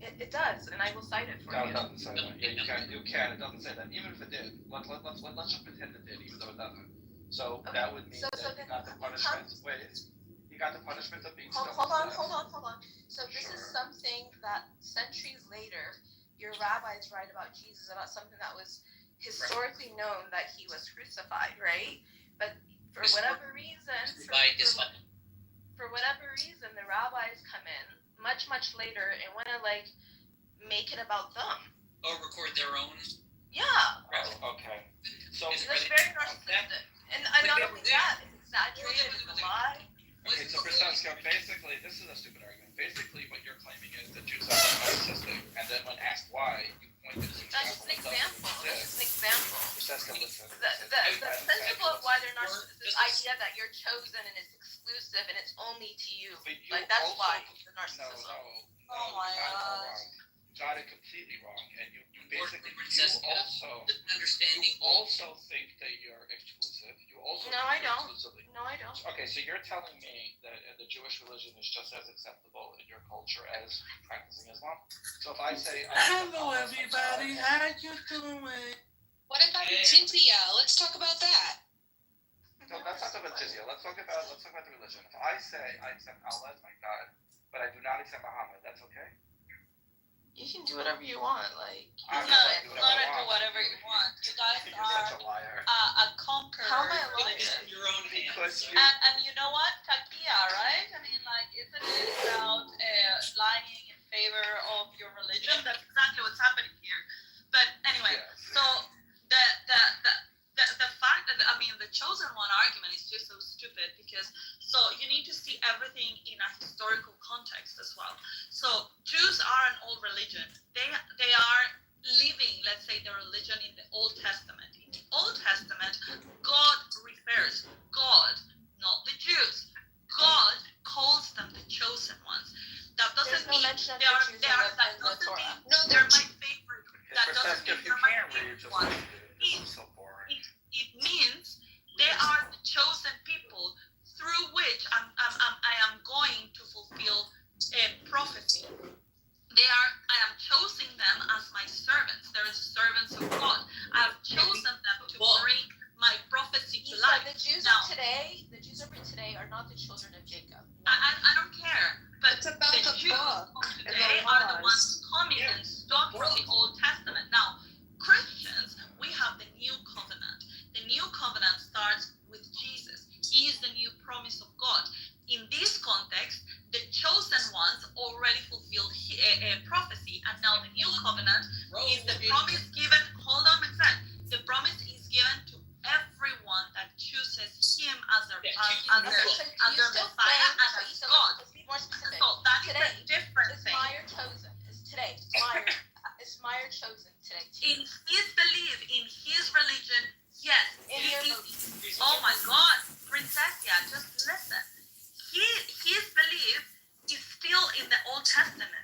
[SPEAKER 5] It does, and I will cite it for
[SPEAKER 3] No,
[SPEAKER 5] you.
[SPEAKER 3] it doesn't say that. Yeah, you can. It doesn't say that. Even if it did, let's just pretend it did, even though it doesn't. So
[SPEAKER 5] Okay.
[SPEAKER 3] that would mean
[SPEAKER 5] So
[SPEAKER 3] that he got the punishment. He got the punishment of being stoned.
[SPEAKER 5] Hold on. So this is something that centuries later, your rabbis write about Jesus, about something that was historically known that he was crucified, right? But for whatever reason, the rabbis come in much later and want to make it about them.
[SPEAKER 9] Or record their own.
[SPEAKER 5] Yeah.
[SPEAKER 3] Oh, okay. So
[SPEAKER 5] It's very narcissistic. And not only that, it's exaggerated, it's a lie.
[SPEAKER 3] okay, so Francesca, basically, this is a stupid argument. Basically, what you're claiming is that Jews are narcissistic, and then when asked why, you pointed to
[SPEAKER 5] That's just an example.
[SPEAKER 3] Francesca, listen.
[SPEAKER 5] The principle of why they're narcissists is this idea that you're chosen and it's exclusive and it's only to you.
[SPEAKER 3] But
[SPEAKER 5] Like that's
[SPEAKER 3] also-
[SPEAKER 5] why the
[SPEAKER 3] No,
[SPEAKER 5] narcissism.
[SPEAKER 1] Oh my
[SPEAKER 3] you got it all
[SPEAKER 1] God.
[SPEAKER 3] wrong. You got it completely wrong, and you basically
[SPEAKER 9] Princess, understanding
[SPEAKER 3] you also think that you're exclusive. You also
[SPEAKER 5] No,
[SPEAKER 3] think
[SPEAKER 5] I
[SPEAKER 3] you're
[SPEAKER 5] don't.
[SPEAKER 3] exclusively.
[SPEAKER 5] No, I don't.
[SPEAKER 3] Okay, so you're telling me that the Jewish religion is just as acceptable in your culture as practicing Islam? So if I say
[SPEAKER 12] Hello, everybody. How you doing?
[SPEAKER 7] What about jizya? Let's talk about that.
[SPEAKER 3] No, let's not talk about jizya. Let's talk about the religion. If I say I accept Allah as my God, but I do not accept Muhammad, that's okay?
[SPEAKER 5] You can do whatever you want. Like
[SPEAKER 3] I'm
[SPEAKER 1] No,
[SPEAKER 3] not
[SPEAKER 1] it's
[SPEAKER 3] gonna do
[SPEAKER 1] not
[SPEAKER 3] whatever I
[SPEAKER 1] do
[SPEAKER 3] want.
[SPEAKER 1] whatever you want. You guys
[SPEAKER 3] You're such a
[SPEAKER 1] are
[SPEAKER 3] liar.
[SPEAKER 1] a conqueror.
[SPEAKER 5] How am I a liar?
[SPEAKER 1] religion.
[SPEAKER 9] your own hands.
[SPEAKER 3] Because you-
[SPEAKER 1] And you know what? Takia, right? I mean, like, isn't it about lying in favor of your religion? That's exactly what's happening here. But anyway,
[SPEAKER 3] Yes.
[SPEAKER 1] so the fact that, I mean, the chosen one argument is just so stupid because so you need to see everything in a historical context as well. So Jews are an old religion. They are living, let's say, the religion in the Old Testament. In the Old Testament, God refers, God, not the Jews. God calls them the chosen ones. That doesn't
[SPEAKER 5] There's no
[SPEAKER 1] mean
[SPEAKER 5] mention of
[SPEAKER 1] they are,
[SPEAKER 5] the Jews
[SPEAKER 1] they are,
[SPEAKER 5] in
[SPEAKER 1] that
[SPEAKER 5] the
[SPEAKER 1] doesn't
[SPEAKER 5] Torah.
[SPEAKER 1] mean
[SPEAKER 7] No,
[SPEAKER 1] they're
[SPEAKER 7] they're
[SPEAKER 1] my favorite. That doesn't mean
[SPEAKER 3] If you
[SPEAKER 1] they're my
[SPEAKER 3] can't read,
[SPEAKER 1] favorite
[SPEAKER 3] just
[SPEAKER 1] ones.
[SPEAKER 3] this is so boring.
[SPEAKER 1] It means they are the chosen people through which I am going to fulfill a prophecy. I am choosing them as my servants. They're the servants of God. I have chosen them to bring my prophecy to
[SPEAKER 5] You
[SPEAKER 1] life.
[SPEAKER 5] said the Jews
[SPEAKER 1] Now-
[SPEAKER 5] of today are not the children of Jacob.
[SPEAKER 1] I don't care, but
[SPEAKER 7] It's about
[SPEAKER 1] the
[SPEAKER 7] the
[SPEAKER 1] Jews
[SPEAKER 7] book
[SPEAKER 1] of
[SPEAKER 7] and
[SPEAKER 1] today
[SPEAKER 7] the
[SPEAKER 1] are the
[SPEAKER 7] laws.
[SPEAKER 1] ones coming and stuck from the Old Testament. Now, Christians, we have the New Covenant. The New Covenant starts with Jesus. He is the new promise of God. In this context, the chosen ones already fulfilled a prophecy, and now the New Covenant is the promise given. Hold on a sec. The promise is given to everyone that chooses Him as their Messiah and as God.
[SPEAKER 5] Let's be more specific.
[SPEAKER 1] So that is
[SPEAKER 5] Today,
[SPEAKER 1] a different
[SPEAKER 5] Is
[SPEAKER 1] thing.
[SPEAKER 5] Meyer chosen? Is today? Is Meyer chosen today?
[SPEAKER 1] In his belief, in his religion, yes.
[SPEAKER 5] In
[SPEAKER 1] he
[SPEAKER 5] your
[SPEAKER 1] is-
[SPEAKER 5] belief.
[SPEAKER 1] Oh my God, Princessia, just listen. His belief is still in the Old Testament.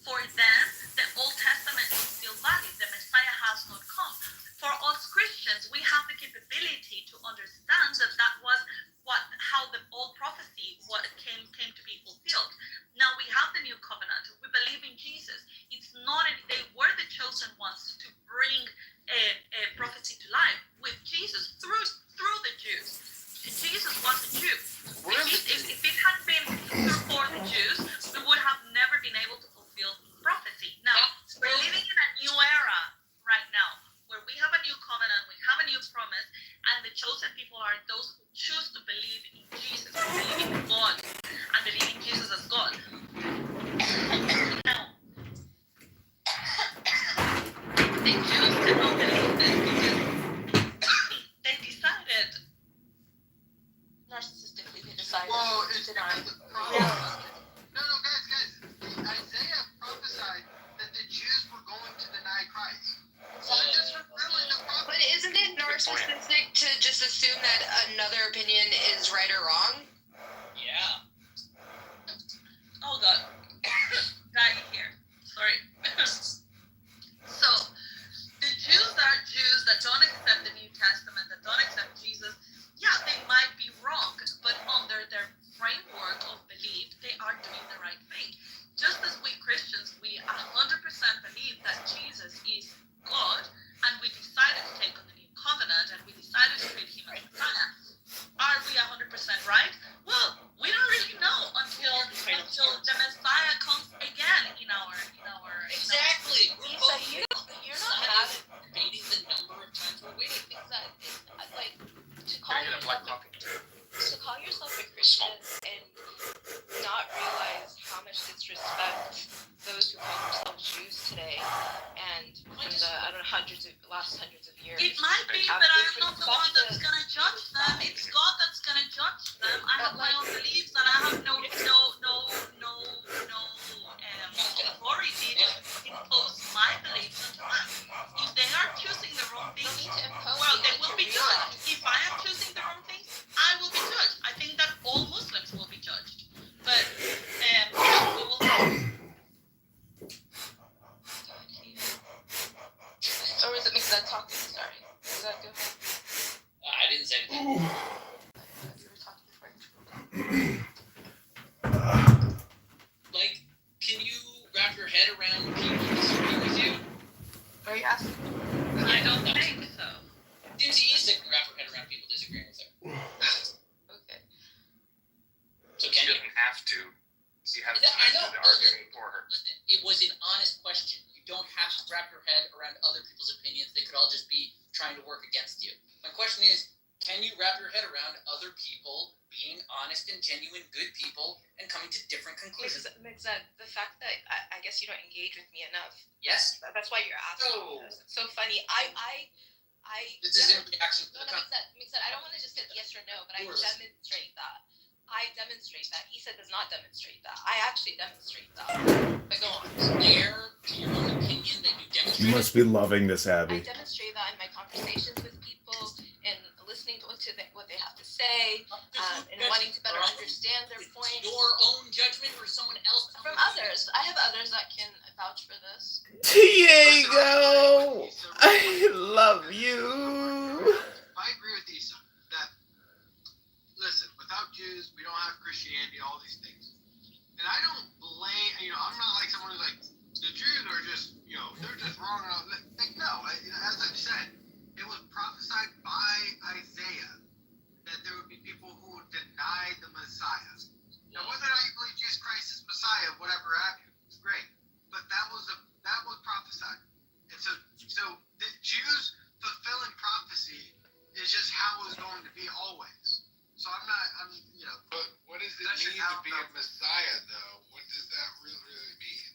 [SPEAKER 1] For them, the Old Testament is still valid. The Messiah has not come. For us Christians, we have the capability to understand that was how the old prophecy came to be fulfilled. Now we have the new covenant. We believe in Jesus. It's not they were the chosen ones to bring a prophecy to life with Jesus through the Jews. Jesus was a Jew. If it had been for the Jews, we would have never been able to fulfill prophecy. Now we're living in a new era right now, where we have a new covenant, we have a new promise, and the chosen people are those who choose to believe in Jesus, believe in God, and believe in Jesus as God. Now, the Jews did not believe this because they decided.
[SPEAKER 5] Narcissistically, they decided
[SPEAKER 8] Well,
[SPEAKER 5] to
[SPEAKER 8] it's
[SPEAKER 5] deny.
[SPEAKER 8] No, guys. Isaiah prophesied that the Jews were going to deny Christ. So they're just fulfilling the
[SPEAKER 7] But
[SPEAKER 8] prophecy.
[SPEAKER 7] isn't it narcissistic to just assume that another opinion is right or wrong?
[SPEAKER 9] Yeah.
[SPEAKER 1] Oh God, dying here. Sorry. So, the Jews are Jews that don't accept the New Testament, that don't accept Jesus. Yeah, they might be wrong, but under their framework of belief, they are doing the right thing. Just as we Christians, we 100% believe that Jesus is God, and we decided to take on the new covenant, and we decided to treat Him as Messiah. Are we 100% right? Well, we don't really know until the Messiah comes again in our.
[SPEAKER 9] Exactly. We're
[SPEAKER 5] So
[SPEAKER 9] both
[SPEAKER 5] you're not having
[SPEAKER 9] debating the number of times we're waiting.
[SPEAKER 5] exactly like to call
[SPEAKER 4] Can I get a black
[SPEAKER 5] yourself
[SPEAKER 4] coffee too?
[SPEAKER 5] to call yourself a Christian and not realize how much disrespect those who call themselves Jews today and in the last hundreds of years.
[SPEAKER 1] It might be, but I'm not the one that's gonna judge them. It's God that's gonna judge them. I have my own beliefs, and I have no authority to impose my beliefs on them. If they are choosing the wrong
[SPEAKER 5] You
[SPEAKER 1] things,
[SPEAKER 5] need to impose
[SPEAKER 1] well,
[SPEAKER 5] it
[SPEAKER 1] they
[SPEAKER 5] on
[SPEAKER 1] will
[SPEAKER 5] your
[SPEAKER 1] be
[SPEAKER 5] real
[SPEAKER 1] judged. If I am choosing the wrong things, I will be judged. I think that all Muslims will be judged. But
[SPEAKER 9] head around people who disagree with you?
[SPEAKER 5] Are you asking?
[SPEAKER 1] I don't think so.
[SPEAKER 9] Seems easy to wrap her head around people disagreeing with her.
[SPEAKER 5] Okay.
[SPEAKER 9] So
[SPEAKER 6] She
[SPEAKER 9] can you?
[SPEAKER 6] doesn't have to. She has
[SPEAKER 9] Yeah, I know.
[SPEAKER 6] the arguing for her.
[SPEAKER 9] Listen, it was an honest question. You don't have to wrap your head around other people's opinions. They could all just be trying to work against you. My question is, can you wrap your head around other people being honest and genuine good people and coming to different conclusions?
[SPEAKER 5] Makes the fact that I guess you don't engage with me enough.
[SPEAKER 9] Yes.
[SPEAKER 5] That's why you're asking.
[SPEAKER 9] Oh.
[SPEAKER 5] This. It's so funny.
[SPEAKER 9] This is in reaction to
[SPEAKER 5] No,
[SPEAKER 9] the
[SPEAKER 5] makes sense. I don't want to just get yes or no, but I
[SPEAKER 9] Sure.
[SPEAKER 5] demonstrate that. I demonstrate that. Issa does not demonstrate that. I actually demonstrate that. But go on.
[SPEAKER 9] Swear to your own opinion that you demonstrate.
[SPEAKER 11] You must be loving this,
[SPEAKER 5] I
[SPEAKER 11] Abby.
[SPEAKER 5] demonstrate that in my conversations with people and listening to what they have to say and wanting to better understand their point.
[SPEAKER 9] Your own judgment or someone else?
[SPEAKER 5] From others. I have others that can vouch for this.
[SPEAKER 11] Diego, I love you.
[SPEAKER 8] I agree with Issa that, listen, without Jews, we don't have Christianity, all these things. And I don't blame, I'm not like someone who's like, the Jews are just, they're just wrong. Like, no, as I've said, it was prophesied by Isaiah that there would be people who would deny the Messiah. Now, whether or not you believe Jesus Christ is Messiah, whatever have you, it's great. But that was prophesied. And so the Jews fulfilling prophecy is just how it was going to be always. So
[SPEAKER 4] But what does it
[SPEAKER 8] That's just
[SPEAKER 4] mean
[SPEAKER 8] how
[SPEAKER 4] to be a Messiah, though? What does that really mean?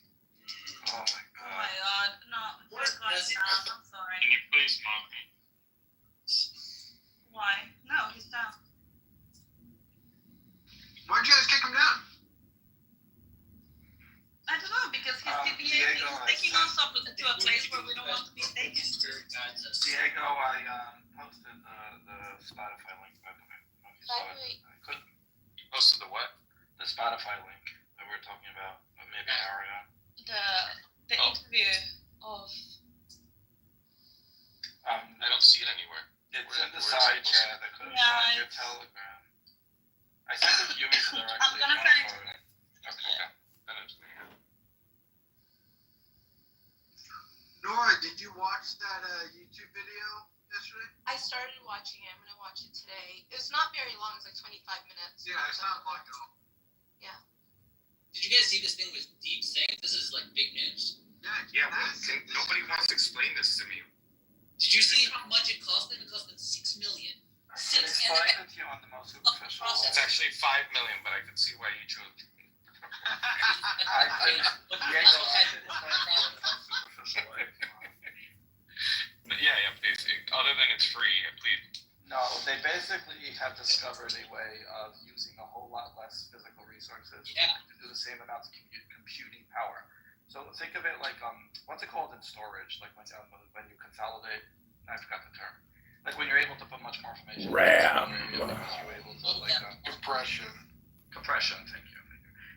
[SPEAKER 3] Oh my
[SPEAKER 1] Oh
[SPEAKER 3] god.
[SPEAKER 1] my god, no,
[SPEAKER 9] What
[SPEAKER 1] I'm
[SPEAKER 9] does it-
[SPEAKER 1] sorry.
[SPEAKER 6] Can you please mom me?
[SPEAKER 1] Why? No, he's down.
[SPEAKER 8] Why'd you guys kick him down?
[SPEAKER 1] I don't know, because he's
[SPEAKER 3] Diego,
[SPEAKER 1] taking us up to a place where we don't want to be taken.
[SPEAKER 3] Diego, I posted the Spotify link, by the way. I don't know if you saw
[SPEAKER 5] By the way-
[SPEAKER 3] it. I couldn't.
[SPEAKER 6] Posted the what?
[SPEAKER 3] The Spotify link that we were talking about maybe an hour ago.
[SPEAKER 1] The interview of
[SPEAKER 6] I don't see it anywhere.
[SPEAKER 3] It's
[SPEAKER 6] Where-
[SPEAKER 3] in the
[SPEAKER 6] where is
[SPEAKER 3] side
[SPEAKER 6] it?
[SPEAKER 3] chat. I couldn't
[SPEAKER 1] Yeah,
[SPEAKER 3] find your
[SPEAKER 1] it's-
[SPEAKER 3] Telegram. I sent it to you directly.
[SPEAKER 1] I'm gonna send it to
[SPEAKER 3] Okay.
[SPEAKER 6] Then it's
[SPEAKER 8] Nora, did you watch that YouTube video yesterday?
[SPEAKER 5] I started watching it. I'm gonna watch it today. It's not very long. It's like 25 minutes.
[SPEAKER 8] Yeah, it's not long at all.
[SPEAKER 9] Did you guys see this thing with Deep Sync? This is like big news.
[SPEAKER 6] Yeah, nobody wants to explain this to me.
[SPEAKER 9] Did you see how much it cost them? It cost them $6 million.
[SPEAKER 3] I can explain it to you on the most superficial level.
[SPEAKER 6] It's actually 5 million, but I can see why you chose.
[SPEAKER 3] Diego, I can explain it on the most superficial way.
[SPEAKER 6] Yeah, please. Other than it's free, please.
[SPEAKER 3] No, they basically have discovered a way of using a whole lot less physical resources
[SPEAKER 9] Yeah.
[SPEAKER 3] to do the same amount of computing power. So think of it like what's it called in storage? Like when you consolidate. I forgot the term. Like when you're able to put much more information.
[SPEAKER 11] RAM.
[SPEAKER 3] You're able to
[SPEAKER 4] Compression.
[SPEAKER 3] compression. Thank you.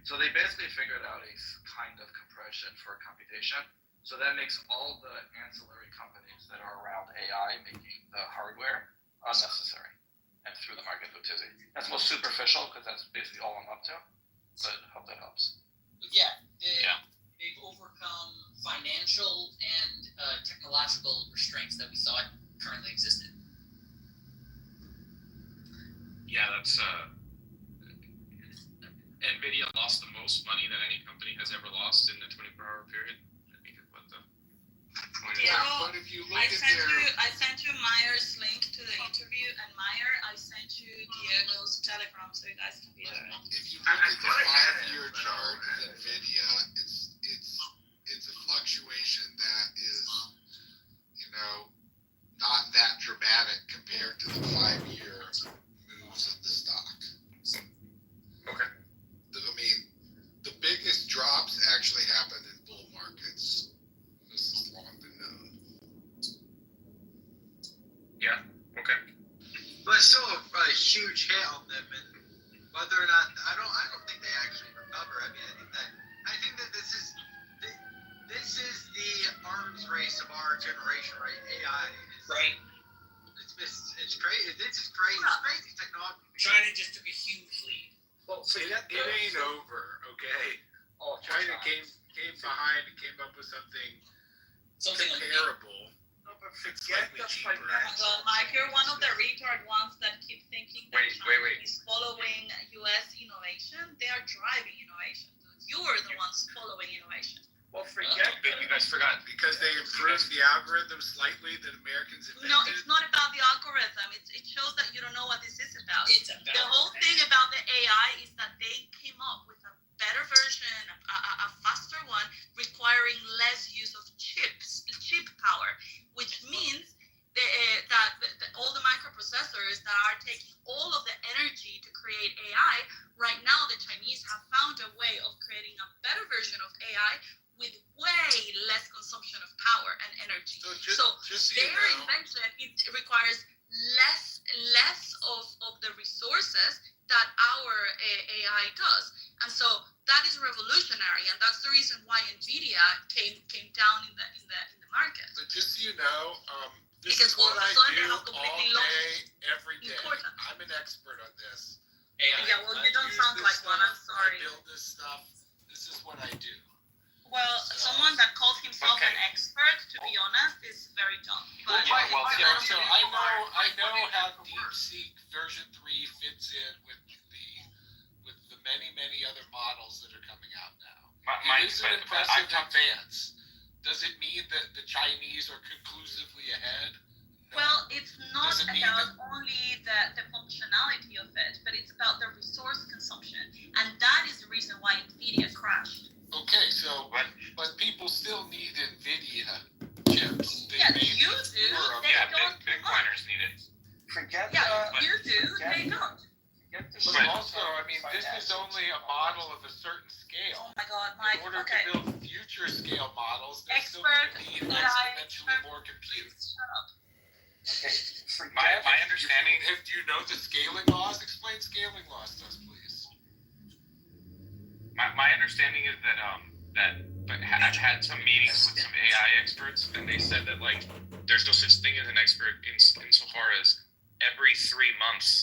[SPEAKER 3] So they basically figured out a kind of compression for computation. So that makes all the ancillary companies that are around AI making the hardware unnecessary and through the market go tizzy. That's most superficial because that's basically all I'm up to. But I hope that helps.
[SPEAKER 9] But they've overcome financial and technological restraints that we saw currently existed.
[SPEAKER 6] Yeah, that's Nvidia lost the most money that any company has ever lost in the 24-hour period. I think is what the point is.
[SPEAKER 1] Diego,
[SPEAKER 4] But if you look
[SPEAKER 1] I
[SPEAKER 4] at
[SPEAKER 1] sent you Meyer's link to the interview, and Meyer, I sent you Diego's Telegram so you guys can be there.
[SPEAKER 4] if you look at the 5-year chart of NVIDIA, it's a fluctuation that is, not that dramatic compared to the 5-year moves of the stock.
[SPEAKER 6] Okay.
[SPEAKER 4] I mean, the biggest drops actually happen in bull markets. This has long been known.
[SPEAKER 6] Yeah. Okay.
[SPEAKER 8] But it's still a huge hit on them, and whether or not I don't think they actually recover. I mean, I think that this is the arms race of our generation, right? AI is
[SPEAKER 9] Right.
[SPEAKER 8] It's crazy. This is crazy. It's crazy technology.
[SPEAKER 9] China just took a huge lead.
[SPEAKER 8] Well,
[SPEAKER 4] It ain't over, okay?
[SPEAKER 3] Oh,
[SPEAKER 4] China came
[SPEAKER 13] came behind and came up with something
[SPEAKER 9] Something like
[SPEAKER 13] comparable.
[SPEAKER 12] No, but
[SPEAKER 13] It's
[SPEAKER 12] forget
[SPEAKER 13] slightly
[SPEAKER 12] the
[SPEAKER 13] cheaper.
[SPEAKER 12] financial.
[SPEAKER 1] Well, Mike, you're one of the retard ones that keep thinking that
[SPEAKER 6] Wait.
[SPEAKER 1] China is following U.S. innovation. They are driving innovation. You are the ones following innovation.
[SPEAKER 12] Well, forget
[SPEAKER 6] You guys forgot.
[SPEAKER 13] Because they improved the algorithm slightly that Americans invented.
[SPEAKER 1] No, it's not about the algorithm. It shows that you don't know what this is about.
[SPEAKER 9] It's about
[SPEAKER 1] The whole thing about the AI is that they came up with a better version, a faster one, requiring less use of chip power, which means that all the microprocessors that are taking all of the energy to create AI, right now the Chinese have found a way of creating a better version of AI with way less consumption of power and energy.
[SPEAKER 13] So just so you
[SPEAKER 1] Their
[SPEAKER 13] know,
[SPEAKER 1] invention, it requires less of the resources that our AI does, and so that is revolutionary, and that's the reason why Nvidia came down in the market.
[SPEAKER 13] but just so you know, this
[SPEAKER 1] Because
[SPEAKER 13] is what
[SPEAKER 1] all of a
[SPEAKER 13] I
[SPEAKER 1] sudden they
[SPEAKER 13] do
[SPEAKER 1] have
[SPEAKER 13] all
[SPEAKER 1] completely
[SPEAKER 13] day, every day.
[SPEAKER 1] important.
[SPEAKER 13] I'm an expert on this.
[SPEAKER 9] AI.
[SPEAKER 1] Yeah, well,
[SPEAKER 13] I
[SPEAKER 1] you don't
[SPEAKER 13] use
[SPEAKER 1] sound
[SPEAKER 13] this
[SPEAKER 1] like one. I'm
[SPEAKER 13] stuff,
[SPEAKER 1] sorry.
[SPEAKER 13] I build this stuff. This is what I do.
[SPEAKER 1] Well,
[SPEAKER 13] So-
[SPEAKER 1] someone that calls himself
[SPEAKER 6] Okay.
[SPEAKER 1] an expert, to be honest, is very dumb. But
[SPEAKER 13] So I know how DeepSeek version 3 fits in with the many other models that are coming out now. It is an impressive advance. Does it mean that the Chinese are conclusively ahead? No.
[SPEAKER 1] well, it's not
[SPEAKER 13] Does it mean
[SPEAKER 1] about only the functionality of it, but it's about the resource consumption, and that is the reason why Nvidia crashed.
[SPEAKER 13] Okay, so
[SPEAKER 6] But
[SPEAKER 13] but people still need NVIDIA chips. They
[SPEAKER 1] Yeah,
[SPEAKER 13] made
[SPEAKER 1] you
[SPEAKER 13] the
[SPEAKER 1] do.
[SPEAKER 13] fewer of
[SPEAKER 1] They
[SPEAKER 13] them.
[SPEAKER 1] don't.
[SPEAKER 6] Bitcoiners need it.
[SPEAKER 3] Forget
[SPEAKER 1] Yeah,
[SPEAKER 3] the.
[SPEAKER 1] you do.
[SPEAKER 3] forget-
[SPEAKER 1] They don't.
[SPEAKER 3] Forget the.
[SPEAKER 13] But
[SPEAKER 6] Right.
[SPEAKER 13] also, I mean, this is only a model of a certain scale.
[SPEAKER 1] Oh my God, Mike.
[SPEAKER 13] In order
[SPEAKER 1] Okay.
[SPEAKER 13] to build future scale models, there's still
[SPEAKER 1] Expert,
[SPEAKER 13] going to be
[SPEAKER 1] AI,
[SPEAKER 13] exponentially more compute.
[SPEAKER 1] Shut up.
[SPEAKER 3] Okay, forget.
[SPEAKER 6] My understanding.
[SPEAKER 13] Do you know the scaling laws? Explain scaling laws to us, please.
[SPEAKER 6] My understanding is that I've had some meetings with some AI experts, and they said that like there's no such thing as an expert insofar as every 3 months